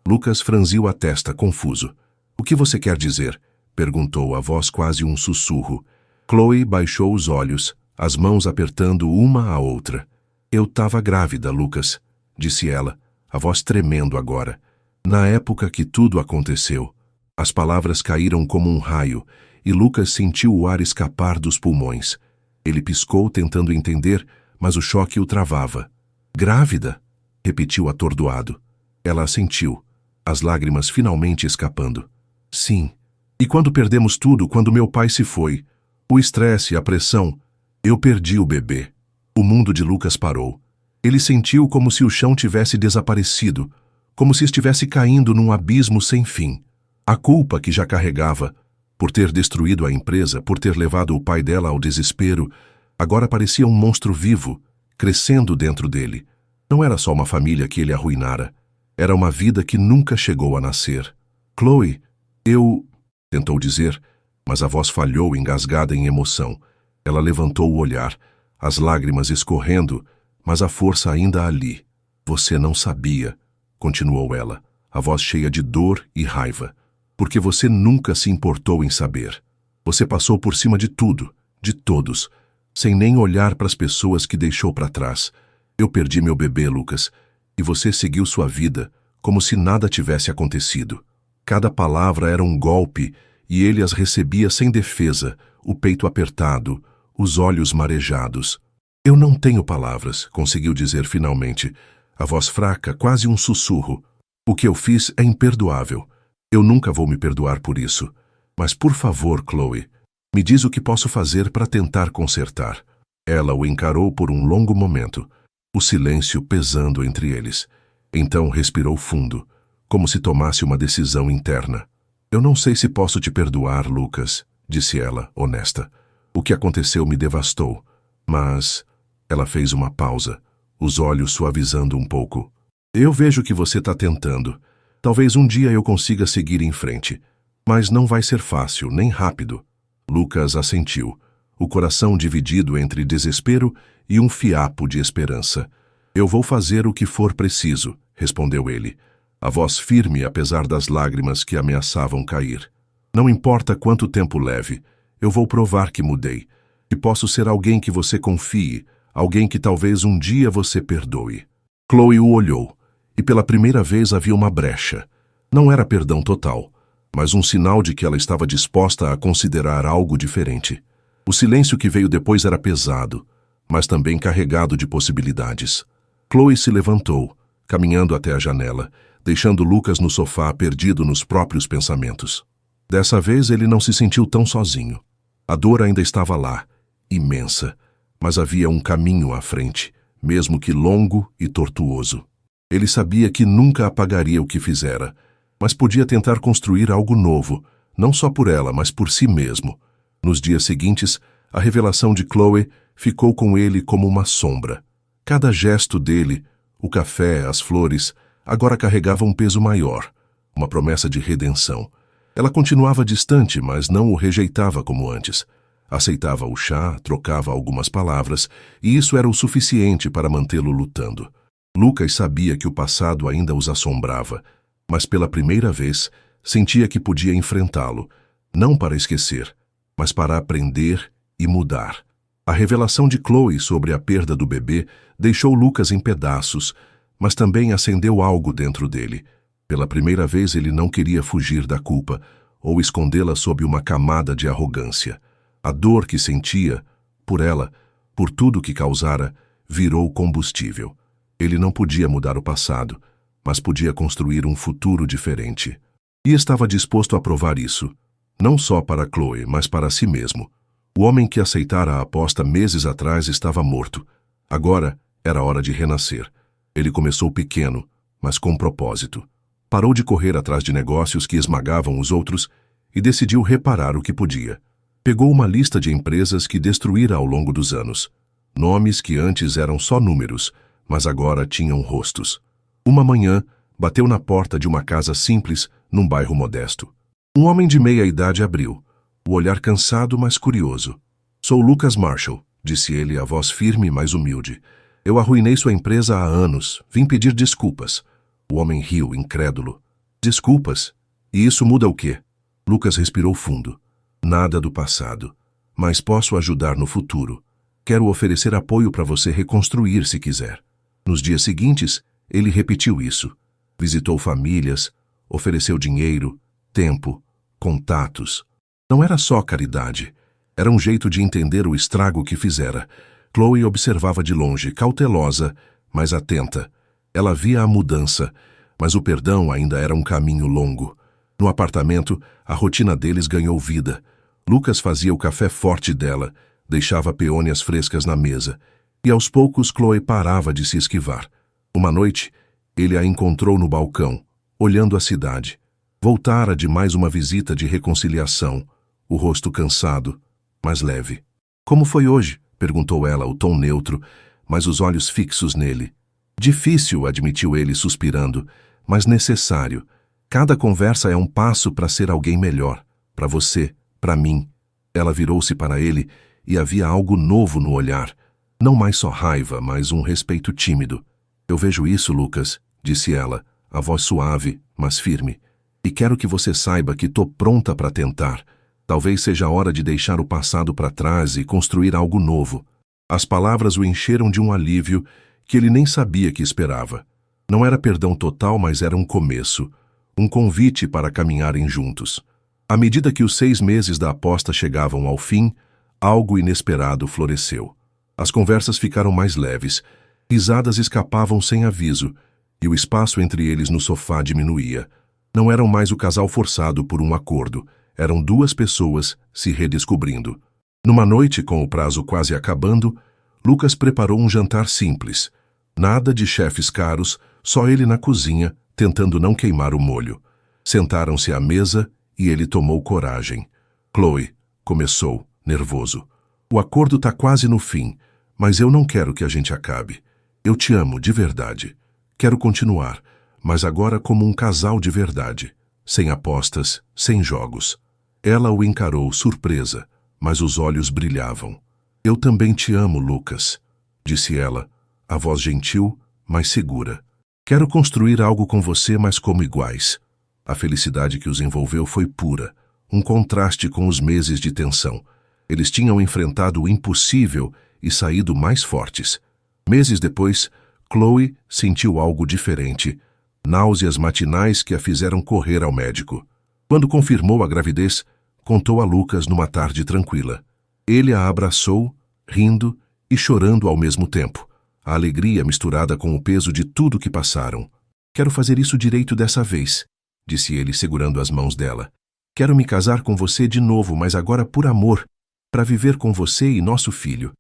Lucas franziu a testa, confuso. O que você quer dizer? Perguntou, a voz quase um sussurro. Chloe baixou os olhos, as mãos apertando uma à outra. Eu estava grávida, Lucas, disse ela, a voz tremendo agora. Na época que tudo aconteceu. As palavras caíram como um raio, e Lucas sentiu o ar escapar dos pulmões. Ele piscou, tentando entender, mas o choque o travava. Grávida? Repetiu atordoado. Ela assentiu, as lágrimas finalmente escapando. Sim. E quando perdemos tudo, quando meu pai se foi, o estresse, a pressão, eu perdi o bebê. O mundo de Lucas parou. Ele sentiu como se o chão tivesse desaparecido, como se estivesse caindo num abismo sem fim. A culpa que já carregava, por ter destruído a empresa, por ter levado o pai dela ao desespero, agora parecia um monstro vivo, crescendo dentro dele. Não era só uma família que ele arruinara. Era uma vida que nunca chegou a nascer. Chloe, eu... tentou dizer, mas a voz falhou, engasgada em emoção. Ela levantou o olhar, as lágrimas escorrendo, mas a força ainda ali. Você não sabia, continuou ela, a voz cheia de dor e raiva, porque você nunca se importou em saber. Você passou por cima de tudo, de todos, sem nem olhar para as pessoas que deixou para trás. Eu perdi meu bebê, Lucas, e você seguiu sua vida como se nada tivesse acontecido. Cada palavra era um golpe e ele as recebia sem defesa, o peito apertado, os olhos marejados. Eu não tenho palavras, conseguiu dizer finalmente, a voz fraca, quase um sussurro. O que eu fiz é imperdoável. Eu nunca vou me perdoar por isso. Mas por favor, Chloe, me diz o que posso fazer para tentar consertar. Ela o encarou por um longo momento, o silêncio pesando entre eles. Então respirou fundo, como se tomasse uma decisão interna. Eu não sei se posso te perdoar, Lucas, disse ela, honesta. O que aconteceu me devastou, mas... Ela fez uma pausa, os olhos suavizando um pouco. Eu vejo que você está tentando. Talvez um dia eu consiga seguir em frente. Mas não vai ser fácil, nem rápido. Lucas assentiu, o coração dividido entre desespero e um fiapo de esperança. Eu vou fazer o que for preciso, respondeu ele, a voz firme apesar das lágrimas que ameaçavam cair. Não importa quanto tempo leve, eu vou provar que mudei, que posso ser alguém que você confie, alguém que talvez um dia você perdoe. Chloe o olhou, e pela primeira vez havia uma brecha. Não era perdão total, mas um sinal de que ela estava disposta a considerar algo diferente. O silêncio que veio depois era pesado, mas também carregado de possibilidades. Chloe se levantou, caminhando até a janela, deixando Lucas no sofá perdido nos próprios pensamentos. Dessa vez ele não se sentiu tão sozinho. A dor ainda estava lá, imensa, Mas havia um caminho à frente, mesmo que longo e tortuoso. Ele sabia que nunca apagaria o que fizera, mas podia tentar construir algo novo, não só por ela, mas por si mesmo. Nos dias seguintes, a revelação de Chloe ficou com ele como uma sombra. Cada gesto dele, o café, as flores, agora carregava um peso maior, uma promessa de redenção. Ela continuava distante, mas não o rejeitava como antes. Aceitava o chá, trocava algumas palavras, e isso era o suficiente para mantê-lo lutando. Lucas sabia que o passado ainda os assombrava, mas pela primeira vez sentia que podia enfrentá-lo, não para esquecer, mas para aprender e mudar. A revelação de Chloe sobre a perda do bebê deixou Lucas em pedaços, mas também acendeu algo dentro dele. Pela primeira vez ele não queria fugir da culpa ou escondê-la sob uma camada de arrogância. A dor que sentia, por ela, por tudo que causara, virou combustível. Ele não podia mudar o passado, mas podia construir um futuro diferente. E estava disposto a provar isso, não só para Chloe, mas para si mesmo. O homem que aceitara a aposta meses atrás estava morto. Agora era hora de renascer. Ele começou pequeno, mas com propósito. Parou de correr atrás de negócios que esmagavam os outros e decidiu reparar o que podia. Pegou uma lista de empresas que destruíra ao longo dos anos. Nomes que antes eram só números, mas agora tinham rostos. Uma manhã, bateu na porta de uma casa simples, num bairro modesto. Um homem de meia idade abriu, o olhar cansado, mas curioso. "Sou Lucas Marshall", disse ele, a voz firme, mas humilde. "Eu arruinei sua empresa há anos. Vim pedir desculpas." O homem riu, incrédulo. "Desculpas? E isso muda o quê?" Lucas respirou fundo. "Nada do passado. Mas posso ajudar no futuro. Quero oferecer apoio para você reconstruir se quiser." Nos dias seguintes, ele repetiu isso. Visitou famílias, ofereceu dinheiro, tempo, contatos. Não era só caridade. Era um jeito de entender o estrago que fizera. Chloe observava de longe, cautelosa, mas atenta. Ela via a mudança, mas o perdão ainda era um caminho longo. No apartamento, a rotina deles ganhou vida. Lucas fazia o café forte dela, deixava peônias frescas na mesa, e aos poucos Chloe parava de se esquivar. Uma noite, ele a encontrou no balcão, olhando a cidade. Voltara de mais uma visita de reconciliação, o rosto cansado, mas leve. "Como foi hoje?" perguntou ela, o tom neutro, mas os olhos fixos nele. "Difícil", admitiu ele, suspirando, "mas necessário. Cada conversa é um passo para ser alguém melhor. Para você, para mim." Ela virou-se para ele e havia algo novo no olhar. Não mais só raiva, mas um respeito tímido. "Eu vejo isso, Lucas", disse ela, a voz suave, mas firme. "E quero que você saiba que tô pronta para tentar. Talvez seja a hora de deixar o passado para trás e construir algo novo." As palavras o encheram de um alívio que ele nem sabia que esperava. Não era perdão total, mas era um começo, um convite para caminharem juntos. À medida que os 6 meses da aposta chegavam ao fim, algo inesperado floresceu. As conversas ficaram mais leves, risadas escapavam sem aviso, e o espaço entre eles no sofá diminuía. Não eram mais o casal forçado por um acordo, eram 2 pessoas se redescobrindo. Numa noite, com o prazo quase acabando, Lucas preparou um jantar simples. Nada de chefes caros, só ele na cozinha, tentando não queimar o molho. Sentaram-se à mesa e ele tomou coragem. "Chloe", começou, nervoso. "O acordo tá quase no fim, mas eu não quero que a gente acabe. Eu te amo, de verdade. Quero continuar, mas agora como um casal de verdade. Sem apostas, sem jogos." Ela o encarou, surpresa, mas os olhos brilhavam. "Eu também te amo, Lucas", disse ela, a voz gentil, mas segura. "Quero construir algo com você, mas como iguais." A felicidade que os envolveu foi pura, um contraste com os meses de tensão. Eles tinham enfrentado o impossível e saído mais fortes. Meses depois, Chloe sentiu algo diferente, náuseas matinais que a fizeram correr ao médico. Quando confirmou a gravidez, contou a Lucas numa tarde tranquila. Ele a abraçou, rindo e chorando ao mesmo tempo, a alegria misturada com o peso de tudo que passaram. "Quero fazer isso direito dessa vez", disse ele, segurando as mãos dela. "Quero me casar com você de novo, mas agora por amor, para viver com você e nosso filho."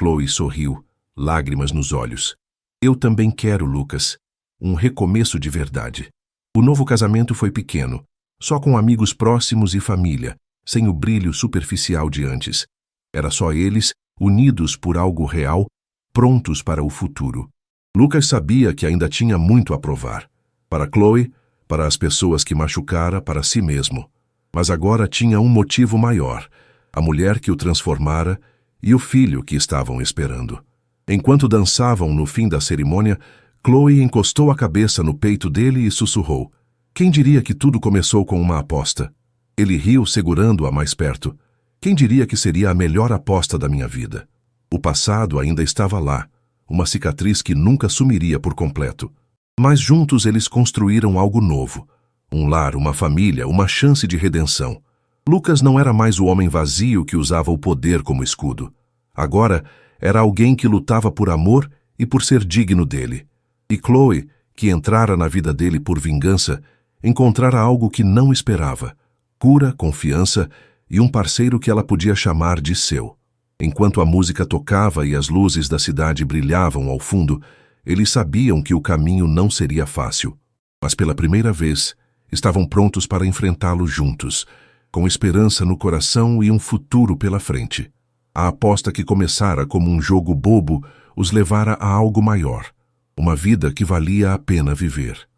Chloe sorriu, lágrimas nos olhos. Eu também quero, Lucas. Um recomeço de verdade. O novo casamento foi pequeno, só com amigos próximos e família, sem o brilho superficial de antes. Era só eles, unidos por algo real, prontos para o futuro. Lucas sabia que ainda tinha muito a provar. Para Chloe, para as pessoas que machucara, para si mesmo. Mas agora tinha um motivo maior, a mulher que o transformara e o filho que estavam esperando. Enquanto dançavam no fim da cerimônia, Chloe encostou a cabeça no peito dele e sussurrou. Quem diria que tudo começou com uma aposta? Ele riu, segurando-a mais perto. Quem diria que seria a melhor aposta da minha vida? O passado ainda estava lá, uma cicatriz que nunca sumiria por completo. Mas juntos eles construíram algo novo. Um lar, uma família, uma chance de redenção. Lucas não era mais o homem vazio que usava o poder como escudo. Agora, era alguém que lutava por amor e por ser digno dele. E Chloe, que entrara na vida dele por vingança, encontrara algo que não esperava. Cura, confiança e um parceiro que ela podia chamar de seu. Enquanto a música tocava e as luzes da cidade brilhavam ao fundo, eles sabiam que o caminho não seria fácil. Mas pela primeira vez, estavam prontos para enfrentá-lo juntos, com esperança no coração e um futuro pela frente. A aposta que começara como um jogo bobo os levara a algo maior, uma vida que valia a pena viver.